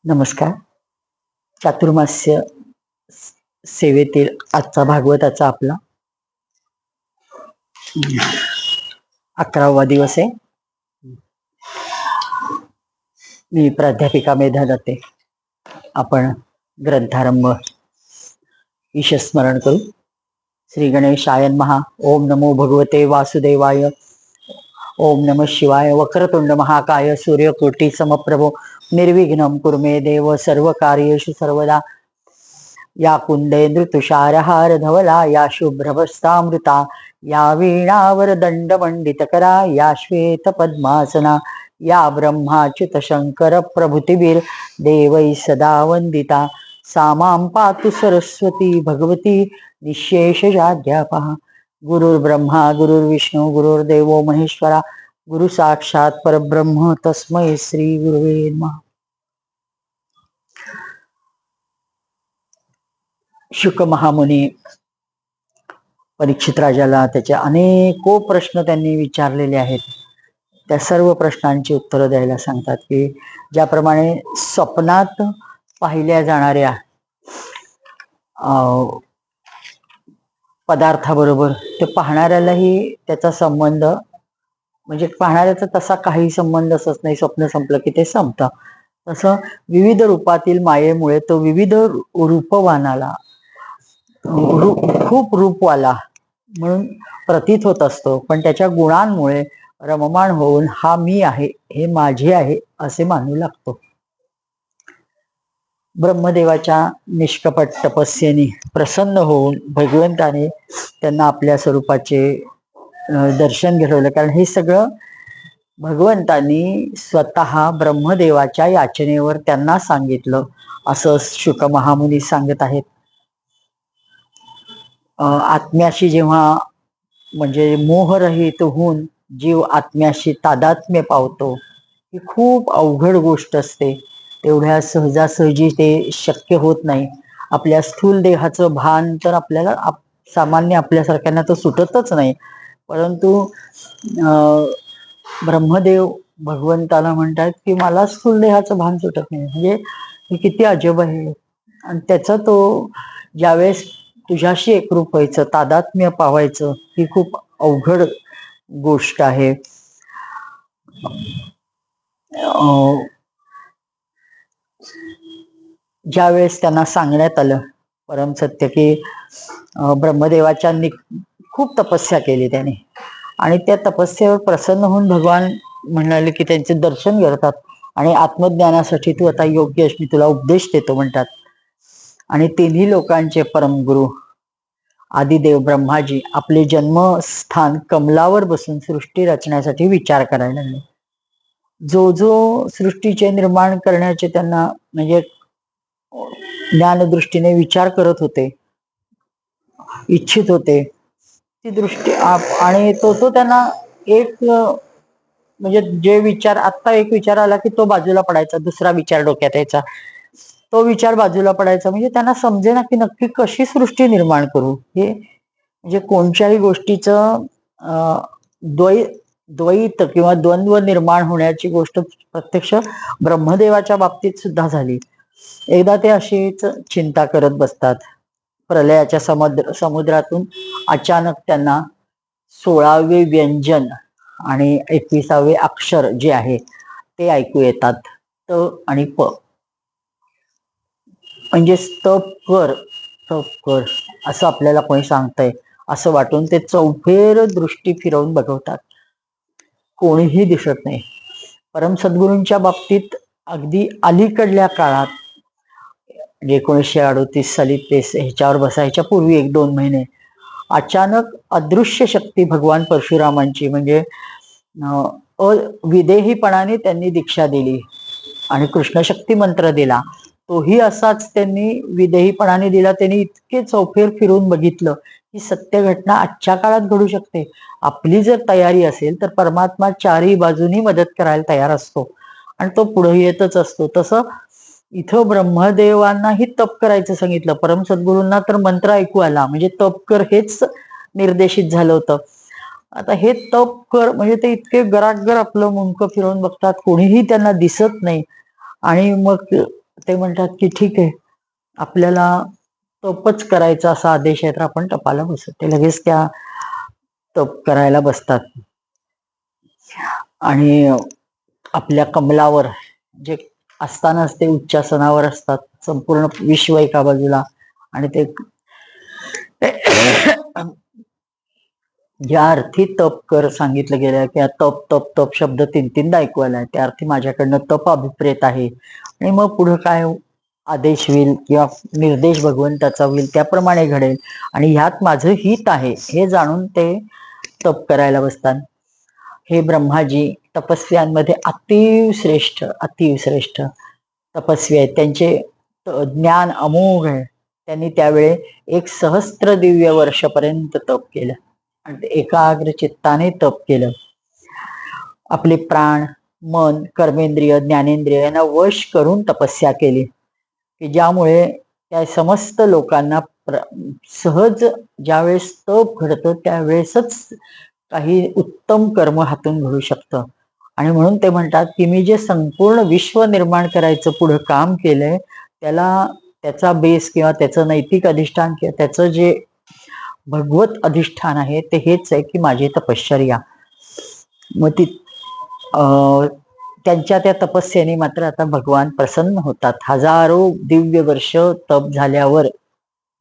नमस्कार. चातुर्मास्य सेवेतील आजचा भागवताचा आपला 11वा दिवस आहे. मी प्राध्यापिका मेधा दत्ते. आपण ग्रंथारंभ ईशस्मरण करू. श्री गणेशाय नमः. ओम नमो भगवते वासुदेवाय. ओम नमः शिवाय. वक्रतुंड महाकाय सूर्यकोटि समप्रभो निर्विघ्नं कुरु मे देव सर्वकार्येषु सर्वदा. या कुंदेंद्र तुषारहार धवला, या शुभ्रवस्त्रामृता, या वीणावर दंडमंडितकरा, या श्वेत पद्मासना, या ब्रह्माच्युत शंकर प्रभृतिभिर देवै सदा वंदिता. सा मां पातु सरस्वती भगवती निःशेषजाड्यापहा. गुरुर्ब्रह्मा गुरुर्विष्णू गुरुर्देवो महेश्वरा. गुरु साक्षात परब्रह्म तस्मै श्री गुरुवे नमः. शुक महामुनी परीक्षित राजाला त्याचे अनेको प्रश्न त्यांनी विचारलेले आहेत. त्या सर्व प्रश्नांची उत्तरं द्यायला सांगतात की ज्याप्रमाणे स्वप्नात पाहिल्या जाणाऱ्या पदार्थाबरोबर ते पाहणाऱ्यालाही त्याचा संबंध, म्हणजे पाहणाऱ्याचा तसा काही संबंध असत नाही. स्वप्न संपलं की ते संपतं. तसं विविध रूपातील मायेमुळे तो विविध रूपवानाला खूप रूपवाला म्हणून प्रतीत होत असतो, पण त्याच्या गुणांमुळे रममाण होऊन हा मी आहे, हे माझे आहे असे मानू लागतो. ब्रह्मदेवाच्या निष्कपट तपस्येने प्रसन्न होऊन भगवंताने त्यांना आपल्या स्वरूपाचे दर्शन घडवलं. कारण हे सगळं भगवंतांनी स्वतः ब्रह्मदेवाच्या याचनेवर त्यांना सांगितलं असं शुक महामुनी सांगत आहेत. आत्म्याशी जेव्हा म्हणजे मोहरहित होऊन जीव आत्म्याशी तादात्म्य पावतो, ही खूप अवघड गोष्ट असते. तेवढ्या सहजासहजी ते शक्य होत नाही. आपल्या स्थूल देहाचं भान तर आपल्याला सामान्य आपल्यासारख्यांना तर सुटतच नाही. परंतु ब्रह्मदेव भगवंताला म्हणतात की मला स्थूल देहाचं भान सुटत नाही. म्हणजे हे किती अजब आहे. आणि त्याचा तो ज्यावेळेस तुझ्याशी एकरूप व्हायचं, तादात्म्य पावायचं, ही खूप अवघड गोष्ट आहे. ज्यावेळेस त्यांना सांगण्यात आलं परमसत्य की ब्रह्मदेवाच्या खूप तपस्या केली त्याने, आणि त्या तपस्येवर प्रसन्न होऊन भगवान म्हणाले की त्यांचे दर्शन करतात आणि आत्मज्ञानासाठी तू आता योग्य आहेस, मी तुला उपदेश देतो म्हणतात. आणि तिन्ही लोकांचे परमगुरु आदिदेव ब्रह्माजी आपले जन्मस्थान कमलावर बसून सृष्टी रचण्यासाठी विचार करायला लागले. जो जो सृष्टीचे निर्माण करण्याचे त्यांना म्हणजे ज्ञानदृष्टीने विचार करत होते, इच्छित होते, ती दृष्टी आणि तो त्यांना एक म्हणजे जे विचार आत्ता एक विचार आला की तो बाजूला पडायचा, दुसरा विचार डोक्यात यायचा, तो विचार बाजूला पडायचा. म्हणजे त्यांना समजेना की नक्की कशी सृष्टी निर्माण करू. हे म्हणजे कोणत्याही गोष्टीचं द्वैत किंवा द्वंद्व निर्माण होण्याची गोष्ट प्रत्यक्ष ब्रह्मदेवाच्या बाबतीत सुद्धा झाली. एकदा ते अशीच चिंता करत बसतात. प्रलयाच्या समुद्रातून अचानक त्यांना 16वे व्यंजन आणि 21वे अक्षर जे आहे ते ऐकू येतात. त आणि प म्हणजे तप कर असं आपल्याला कोणी सांगतंय असं वाटून ते चौफेर दृष्टी फिरवून बघवतात. कोणीही दिसत नाही. परम सद्गुरूंच्या बाबतीत अगदी अलीकडल्या काळात 1938 साली ते ह्याच्यावर बसायच्या पूर्वी 1-2 महिने अचानक अदृश्य शक्ती भगवान परशुरामांची म्हणजे अविदेहीपणाने त्यांनी दीक्षा दिली आणि कृष्णशक्ती मंत्र दिला. तोही असाच त्यांनी विदेहीपणाने दिला. त्यांनी इतके चौफेर फिरून बघितलं की सत्य घटना आजच्या काळात घडू शकते. आपली जर तयारी असेल तर परमात्मा चारही बाजूनी मदत करायला तयार असतो आणि तो पुढे येतच असतो. तसं इथं ब्रह्मदेवांनाही तप करायचं सांगितलं. परम सद्गुरूंना तर मंत्र ऐकू आला म्हणजे तप कर हेच निर्देशित झालं होतं. आता हे तप कर म्हणजे ते इतके गरागर आपलं मुंडकं फिरवून बघतात, कोणीही त्यांना दिसत नाही. आणि मग ते म्हणतात की ठीक आहे, आपल्याला तपच करायचा असा आदेश आहे तर आपण तपाला बसू. ते लगेच त्या तप करायला बसतात आणि आपल्या कमलावर जे असतानाच ते उच्चासनावर असतात, संपूर्ण विश्व एका बाजूला आणि ते ज्या अर्थी तप कर सांगितलं गेलं की तप तप तप शब्द तीन तीनदा ऐकू आलाय, त्या अर्थी माझ्याकडनं तप अभिप्रेत आहे आणि मग पुढे काय आदेश होईल किंवा निर्देश भगवंताचा होईल त्याप्रमाणे घडेल आणि ह्यात माझं हित आहे हे जाणून ते तप करायला बसतात. हे ब्रह्माजी तपस्व्यांमध्ये अतिश्रेष्ठ तपस्वी आहेत. त्यांचे ज्ञान अमोघ आहे. त्यांनी त्यावेळी 1 सहस्त्र दिव्य वर्षपर्यंत तप केलं आणि ते एकाग्र चित्ताने तप केलं. आपले प्राण, मन, कर्मेंद्रिय, ज्ञानेंद्रिय यांना वश करून तपस्या केली की ज्यामुळे त्या समस्त लोकांना सहज ज्यावेळेस तप घडतं त्यावेळेसच काही उत्तम कर्म हातून घडू शकतं. आणि म्हणून ते म्हणतात की मी जे संपूर्ण विश्व निर्माण करायचं पुढे काम केलंय त्याचा बेस किंवा त्याचं नैतिक अधिष्ठान किंवा त्याचं जे भगवत अधिष्ठान आहे ते हेच आहे की माझी तपश्चर्या. मग ती त्यांच्या त्या तपस्येने मात्र आता भगवान प्रसन्न होतात. हजारो दिव्य वर्ष तप झाल्यावर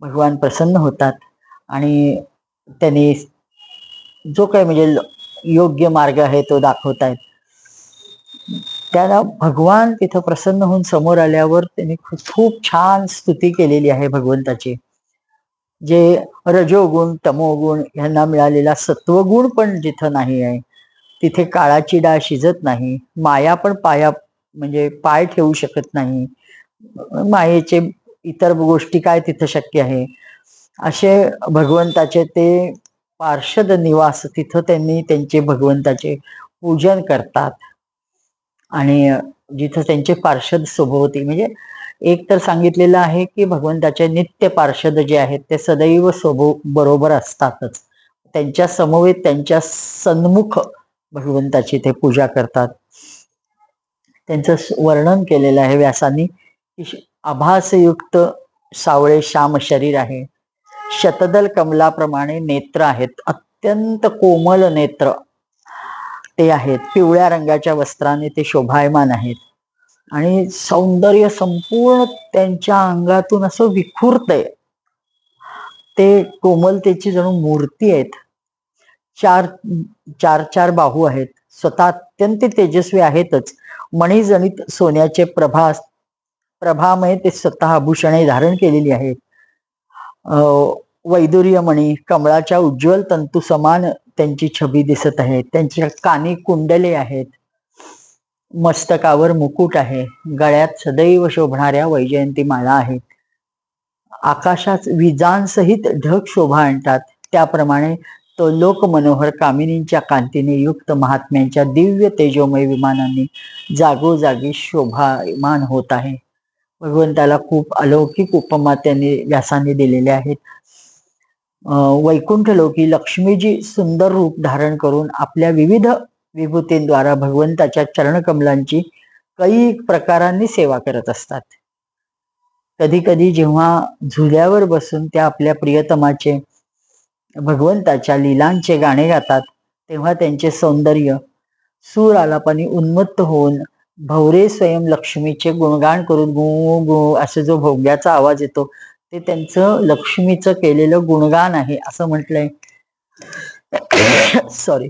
भगवान प्रसन्न होतात आणि त्यांनी जो काही म्हणजे योग्य मार्ग आहे तो दाखवतायत. त्याला भगवान तिथं प्रसन्न होऊन समोर आल्यावर त्यांनी खूप छान स्तुती केलेली आहे भगवंताची. जे रजोगुण तमोगुण यांना मिळालेला सत्वगुण पण जिथं नाही आहे तिथे काळाची डाळ शिजत नाही, माया पण म्हणजे पाय ठेवू शकत नाही, मायेचे इतर गोष्टी काय तिथं शक्य आहे. असे भगवंताचे ते पार्षद निवास तिथं त्यांनी त्यांचे भगवंताचे पूजन करतात आणि जिथं त्यांचे पार्षद सोबवती म्हणजे एक तर सांगितलेलं आहे की भगवंताचे नित्य पार्षद जे आहेत ते सदैव बरोबर असतातच. त्यांच्या समवेत त्यांच्या सन्मुख भगवंताची ते पूजा करतात. त्यांचं वर्णन केलेलं आहे व्यासांनी की आभासयुक्त सावळे श्याम शरीर आहे, शतदल कमलाप्रमाणे नेत्र आहेत, अत्यंत कोमल नेत्र ते आहेत, पिवळ्या रंगाच्या वस्त्राने ते शोभायमान आहेत आणि सौंदर्य संपूर्ण त्यांच्या अंगातून असं विखुरतंय. ते कोमलतेची जणू मूर्ती आहेत. चार बाहू आहेत, स्वतः अत्यंत तेजस्वी आहेतच. मणिजणित सोन्याचे प्रभामय ते स्वतः आभूषणे धारण केलेली आहेत. वैदुर्य मणी कमळाच्या उज्ज्वल तंतू समान त्यांची छबी दिसत आहे. त्यांच्या कानी कुंडले आहेत, मस्तकावर मुकुट आहे, गळ्यात सदैव शोभणाऱ्या वैजयंती माळा आहेत. आकाशात विजांसहित ढग शोभा आणतात त्याप्रमाणे तो लोक मनोहर कामिनींच्या कांतीने युक्त महात्म्यांच्या दिव्य तेजोमय विमानांनी जागोजागी शोभायमान होत आहे. भगवंताला खूप अलौकिक उपमा त्यांनी व्यासांनी दिलेल्या आहेत. वैकुंठ लोकी लक्ष्मीजी सुंदर रूप धारण करून आपल्या विविध विभूतींद्वारा भगवंताच्या चरणकमलांची काही प्रकारांनी सेवा करत असतात. कधी कधी जेव्हा झुल्यावर बसून त्या आपल्या प्रियतमाचे भगवंताच्या लीलांचे गाणे गातात तेव्हा त्यांचे सौंदर्य सूर आलापानी उन्मत्त होऊन भवरे स्वयं लक्ष्मीचे गुणगान करून गु गु असं जो भोग्याचा आवाज येतो ते त्यांचं लक्ष्मीचं केलेलं गुणगान आहे असं म्हटलंय. सॉरी.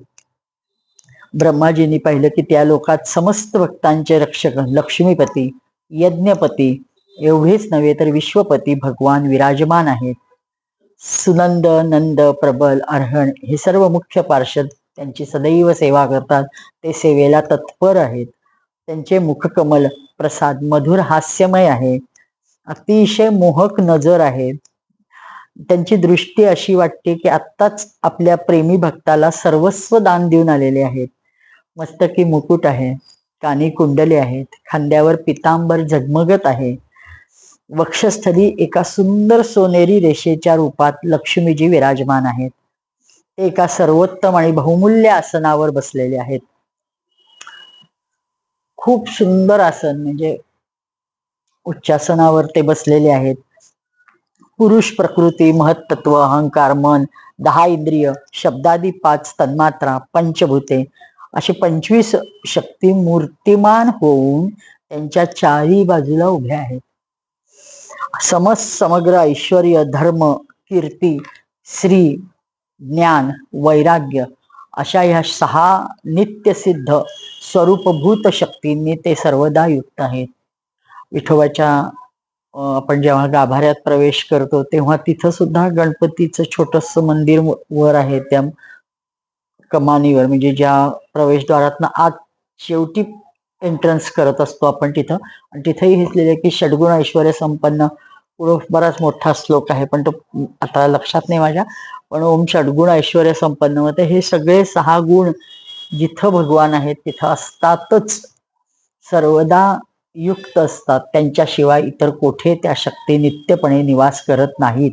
ब्रह्माजींनी पाहिलं की त्या लोकात समस्त भक्तांचे रक्षक लक्ष्मीपती, यज्ञपती एवढेच नव्हे तर विश्वपती भगवान विराजमान आहेत. सुनंद, नंद, प्रबल, अर्हण हे सर्व मुख्य पार्षद त्यांची सदैव सेवा करतात. ते सेवेला तत्पर आहेत. त्यांचे मुखकमल प्रसाद मधुर हास्यमय आहे, अतिशय मोहक नजर आहे. त्यांची दृष्टी अशी वाटते की आत्ताच आपल्या प्रेमी भक्ताला सर्वस्व दान देऊन आलेले आहेत. मस्तकी मुकुट आहे, कानी कुंडले आहेत, खांद्यावर पितांबर झगमगत आहे. वक्षस्थली एका सुंदर सोनेरी रेषेच्या रूपात लक्ष्मीजी विराजमान आहेत. ते एका सर्वोत्तम आणि बहुमूल्य आसनावर बसलेले आहेत. खूप सुंदर आसन म्हणजे उच्चासनावर ते बसलेले आहेत. पुरुष प्रकृती, महत्त्व, अहंकार, मन, 10 इंद्रिय, शब्दादी 5 तन्मात्रा, पंचभूते असे 25 शक्ती मूर्तिमान होऊन त्यांच्या चारी बाजूला उभ्या आहेत. समग्र ऐश्वर, धर्म, कीर्ती, श्री, ज्ञान, वैराग्य अशा ह्या 6 नित्यसिद्ध स्वरूपभूत शक्तींनी ते सर्वदा युक्त आहेत. विठोबाच्या आपण जेव्हा गाभाऱ्यात प्रवेश करतो तेव्हा तिथं सुद्धा गणपतीचं छोटस मंदिर वर आहे, त्या कमानीवर, म्हणजे ज्या प्रवेशद्वारातनं आत शेवटी एंट्रन्स करत असतो आपण तिथं. आणि तिथेही हेचलेलं आहे की षड्गुण ऐश्वर्य संपन्न, बराच मोठा श्लोक आहे पण तो आता लक्षात नाही माझ्या, पण ओम षड्गुण ऐश्वर्य संपन्न होते. हे सगळे 6 गुण जिथं भगवान आहेत तिथं असतातच, सर्वदा युक्त असतात. त्यांच्याशिवाय इतर कोठे त्या शक्ती नित्यपणे निवास करत नाहीत.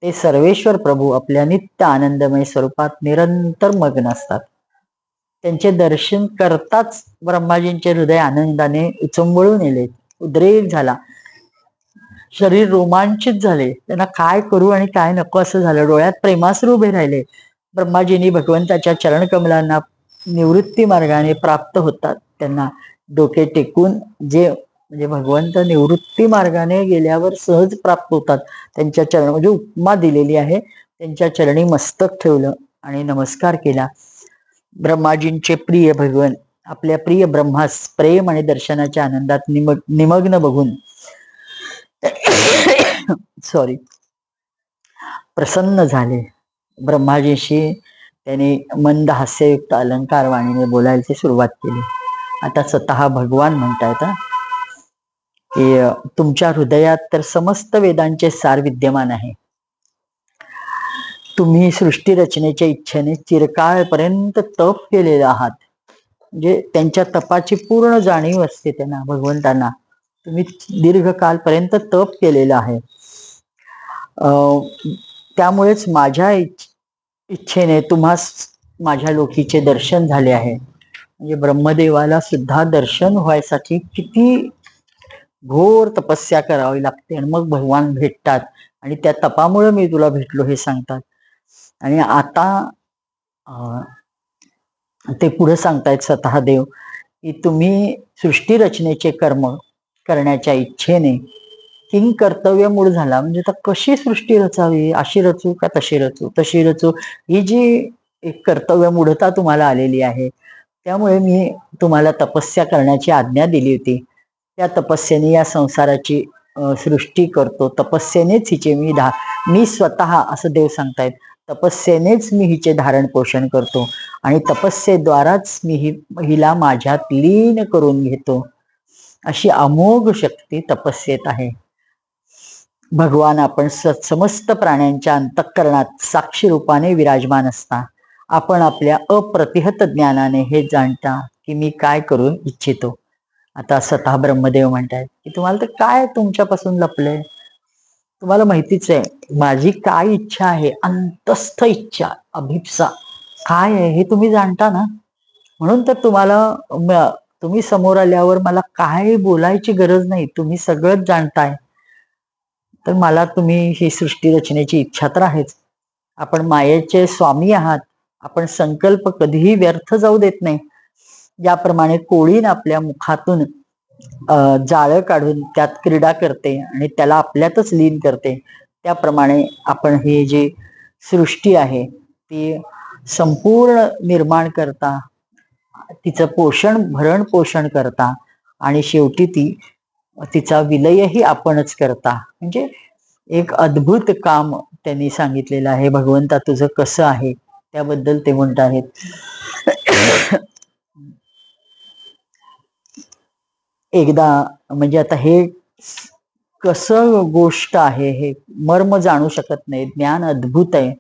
ते सर्वेश्वर प्रभू आपल्या नित्य आनंदमय स्वरूपात निरंतर मग्न असतात. त्यांचे दर्शन करताच ब्रह्माजींचे हृदय आनंदाने उचंबळून येले, उद्रेक झाला, शरीर रोमांचित झाले. त्यांना काय करू आणि काय नको असं झालं. डोळ्यात प्रेमाश्रू उभे राहिले. ब्रह्माजींनी भगवंताच्या चरणकमलांना निवृत्ती मार्गाने प्राप्त होतात. त्यांना डोके टेकून, जे म्हणजे भगवंत निवृत्ती मार्गाने गेल्यावर सहज प्राप्त होतात, त्यांच्या चरण म्हणजे उपमा दिलेली आहे. त्यांच्या चरणी मस्तक ठेवलं आणि नमस्कार केला. ब्रह्माजींचे प्रिय भगवन आपल्या प्रिय ब्रह्मास प्रेम आणि दर्शनाच्या आनंदात निमग्न बघून सॉरी प्रसन्न झाले. ब्रह्माजीशी त्यांनी मंद हास्ययुक्त अलंकार वाणीने बोलायची सुरुवात केली. आता स्वतः भगवान म्हणतायत की तुमच्या हृदयात तर समस्त वेदांचे सार विद्यमान आहे. तुम्ही सृष्टी रचनेच्या इच्छेने चिरकाळपर्यंत तप केलेले आहात. म्हणजे त्यांच्या तपाची पूर्ण जाणीव असते त्यांना, भगवंतांना. तुम्ही दीर्घकालपर्यंत तप केलेलं आहे. त्यामुळेच माझ्या इच्छेने तुम्हास माझ्या लोकीचे दर्शन झाले आहे. म्हणजे ब्रह्मदेवाला सुद्धा दर्शन व्हायसाठी किती घोर तपस्या करावी लागते आणि मग भगवान भेटतात. आणि त्या तपामुळे मी तुला भेटलो हे सांगतात. आणि आता ते पुढे सांगतायत स्वतः देव की तुम्ही सृष्टी रचनेचे कर्म करण्याच्या इच्छेने किंग कर्तव्य मूळ झाला. म्हणजे आता कशी सृष्टी रचावी, अशी रचू का तशी रचू, तशी रचू, ही जी एक कर्तव्य मूढता तुम्हाला आलेली आहे. त्यामुळे मी तुम्हाला तपस्या करण्याची आज्ञा दिली होती. त्या तपस्येने या संसाराची सृष्टी करतो. तपस्येनेच हिचे मी स्वतः, असं देव सांगतायत, तपस्येनेच मी हिचे धारण पोषण करतो आणि तपस्येद्वाराच मी हिला माझ्यात लीन करून घेतो. अशी अमोघ शक्ती तपस्येत आहे. भगवान आपण समस्त प्राण्यांच्या अंतःकरणात साक्षी रूपाने विराजमान असता. आपण आपल्या अप्रतिहत ज्ञानाने हे जाणता की मी काय करून इच्छितो. आता स्वतः ब्रह्मदेव म्हणतात की तुम्हाला तर काय तुमच्यापासून लपलंय. तुम्हाला माहितीच आहे माझी काय इच्छा आहे, अंतस्थ इच्छा, अभिप्सा काय आहे हे तुम्ही जाणता ना. म्हणून तर तुम्ही समोर आल्यावर मला काय बोलायची गरज नाही, तुम्ही सगळंच जाणताय. तर मला तुम्ही ही सृष्टी रचनेची इच्छा तर आहेच. आपण मायेचे स्वामी आहात. आपण संकल्प कधीही व्यर्थ जाऊ देत नाही. ज्याप्रमाणे कोळीन आपल्या मुखातून जाळं काढून त्यात क्रीडा करते आणि त्याला आपल्यातच लीन करते, त्याप्रमाणे आपण ही जी सृष्टी आहे ती संपूर्ण निर्माण करता, तिचं भरण पोषण करता आणि शेवटी तिचा विलयही आपणच करता. म्हणजे एक अद्भुत काम त्यांनी सांगितलेलं आहे. भगवंता तुझं कसं आहे त्याबद्दल ते म्हणत आहेत. एकदा म्हणजे आता हे कसं गोष्ट आहे हे मर्म जाणू शकत नाही. ज्ञान अद्भुत आहे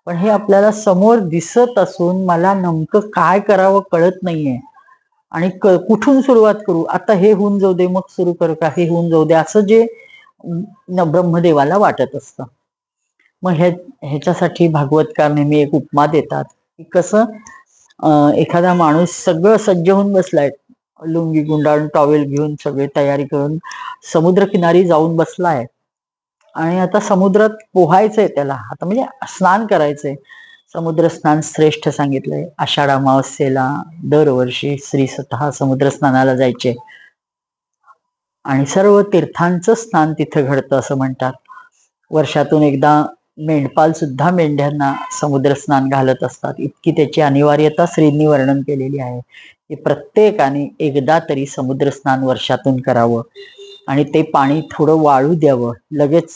पण हे आपल्याला समोर दिसत असून मला नेमकं काय करावं कळत नाहीये आणि कुठून सुरुवात करू. आता हे होऊन जाऊ दे मग सुरू करू का, हे होऊन जाऊ दे, असं जे ब्रह्मदेवाला वाटत असतं. मग ह्याच्यासाठी भागवतकार नेहमी एक उपमा देतात की कसं एखादा माणूस सगळं सज्ज होऊन बसलाय, लुंगी गुंडाळून टॉवेल घेऊन सगळे तयारी करून समुद्रकिनारी जाऊन बसलाय आणि आता समुद्रात पोहायचंय त्याला, आता म्हणजे स्नान करायचंय. समुद्र स्नान श्रेष्ठ सांगितलंय. आषाढ अमावस्येला दरवर्षी श्री स्वतः समुद्र स्नानाला जायचे आणि सर्व तीर्थांचं स्नान तिथं घडतं असं म्हणतात. वर्षातून एकदा मेंढपाल सुद्धा मेंढ्यांना समुद्र स्नान घालत असतात. इतकी त्याची अनिवार्यता श्रींनी वर्णन केलेली आहे की प्रत्येकाने एकदा तरी समुद्र स्नान वर्षातून करावं आणि ते पाणी थोडं वाळू द्यावं, लगेच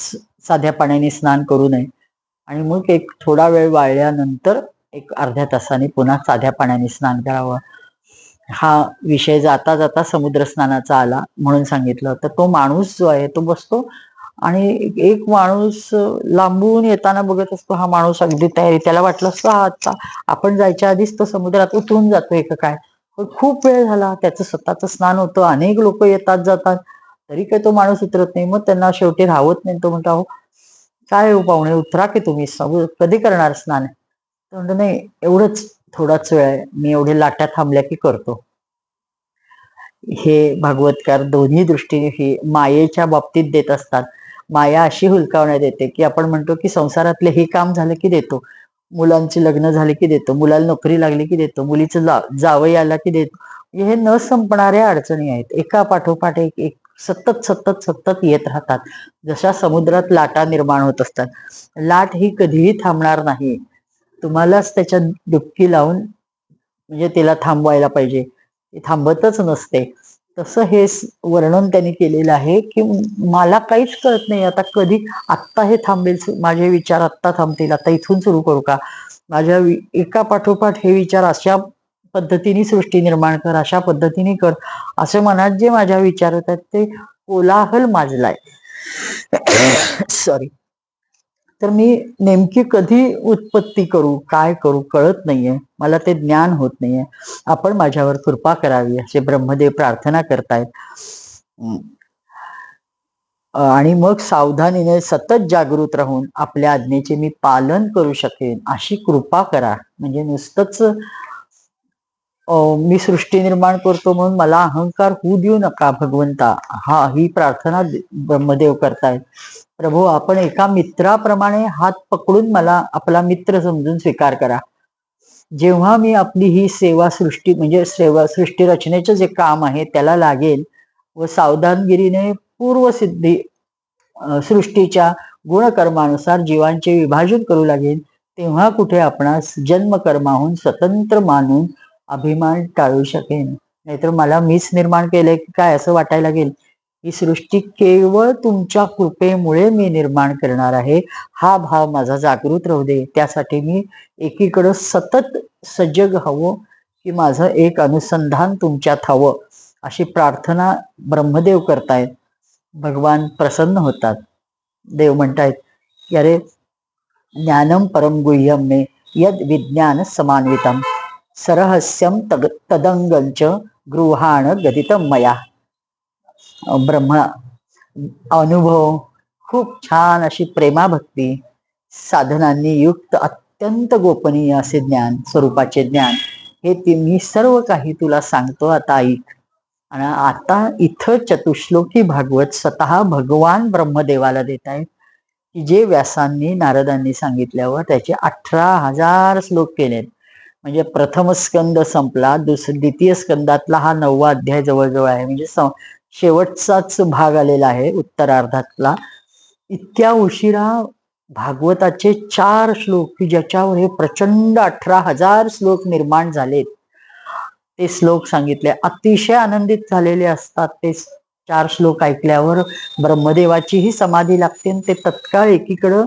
साध्या पाण्याने स्नान करू नये आणि मग एक थोडा वेळ वाळल्यानंतर एक अर्ध्या तासाने पुन्हा साध्या पाण्याने स्नान करावं. हा विषय जाता जाता समुद्र स्नानाचा आला म्हणून सांगितलं. तर तो माणूस जो आहे तो बसतो आणि एक माणूस लांबून येताना बघत असतो. हा माणूस अगदी तयारी, त्याला वाटलं असतं हा आता आपण जायच्या आधीच तो समुद्रात उतरून जातोय का काय, पण खूप वेळ झाला, त्याचं स्वतःचं स्नान होतं, अनेक लोक येतात जातात, तरी काही तो माणूस उतरत नाही. मग त्यांना शेवटी राहवत नाही. तो म्हणतो अहो काय हो पाहुणे, उतरा की तुम्ही, कधी करणार स्नान? तो म्हणतो नाही, एवढंच थोडाच वेळ आहे, मी एवढे लाटा थांबल्या की करतो. हे भागवतकार दोन्ही दृष्टीने ही मायेच्या बाबतीत देत असतात. माया अशी हुलकावण्यात येते की आपण म्हणतो की संसारातले हे काम झालं की देतो, मुलांची लग्न झाली की देतो, मुलाला नोकरी लागली की देतो, मुलीचं जावई आला की देतो. हे न संपणाऱ्या अडचणी आहेत, एका पाठोपाठ एक एक सतत सतत सतत येत राहतात. जशा समुद्रात लाटा निर्माण होत असतात. लाट ही कधीही थांबणार नाही, तुम्हालाच त्याच्यात डुबकी लावून म्हणजे तिला थांबवायला पाहिजे, ती थांबतच नसते. तसं हे वर्णन त्यांनी केलेलं आहे की मला काहीच कळत नाही आता कधी, आत्ता हे थांबेल, माझे विचार आत्ता थांबतील, आता इथून सुरू करू का, माझ्या एका पाठोपाठ हे विचार अशा पद्धतीने सृष्टी निर्माण कर, अशा पद्धतीने कर, असे मनात जे माझ्या विचार होतात ते कोलाहल माजलाय. सॉरी. तर मी नेमकी कधी उत्पत्ती करू, काय करू कळत नाहीये, मला ते ज्ञान होत नाहीये, आपण माझ्यावर कृपा करावी असे ब्रह्मदेव प्रार्थना करतायत. आणि मग सावधानीने सतत जागृत राहून आपल्या आज्ञेचे मी पालन करू शकेन अशी कृपा करा. म्हणजे नुसतंच मी सृष्टी निर्माण करतो म्हणून मला अहंकार होऊ देऊ नका भगवंता, हा ही प्रार्थना ब्रह्मदेव करतायत. प्रभू आपण एका मित्राप्रमाणे हात पकडून मला आपला मित्र समजून स्वीकार करा. जेव्हा मी आपली ही सेवा सृष्टी म्हणजे सेवा सृष्टी रचनेचं जे काम आहे त्याला लागेल व सावधानगिरीने पूर्वसिद्धी सृष्टीच्या गुणकर्मानुसार जीवांचे विभाजन करू लागेल, तेव्हा कुठे आपणास जन्मकर्माहून स्वतंत्र मानून अभिमान टाळू शकेन. नाहीतर मला मीच निर्माण केलंय की काय असं वाटायला लागेल. ही सृष्टी केवळ तुमच्या कृपेमुळे मी निर्माण करणार आहे, हा भाव माझा जागृत राहू दे. त्यासाठी मी एकीकडं सतत सजग हवं की माझं एक अनुसंधान तुमच्यात हवं अशी प्रार्थना ब्रह्मदेव करतायत. भगवान प्रसन्न होतात. देव म्हणतायत की अरे ज्ञानम परम गुह्यम मे यद विज्ञान समान्वितम सरहस्यम तदंगंच गृहाण गदितम मया. ब्रह्मा अनुभव खूप छान अशी प्रेमाभक्ती साधनांनी युक्त अत्यंत गोपनीय असे ज्ञान, स्वरूपाचे ज्ञान, हे मी सर्व काही तुला सांगतो, आता ऐक. आणि आता इथं चतुश्लोकी भागवत स्वतः भगवान ब्रह्मदेवाला देत आहेत की जे व्यासांनी नारदांनी सांगितल्यावर त्याचे 18,000 श्लोक केलेत. म्हणजे प्रथम स्कंद संपला, द्वितीय स्कंदातला हा 9वा अध्याय जवळजवळ आहे, म्हणजे शेवटचाच भाग आलेला आहे उत्तरार्धातला. इतक्या उशिरा भागवताचे 4 श्लोक की ज्याच्यावर हे प्रचंड 18,000 श्लोक निर्माण झालेत, ते श्लोक सांगितले. अतिशय आनंदित झालेले असतात ते 4 श्लोक ऐकल्यावर. ब्रह्मदेवाचीही समाधी लागते आणि ते तत्काळ एकीकडं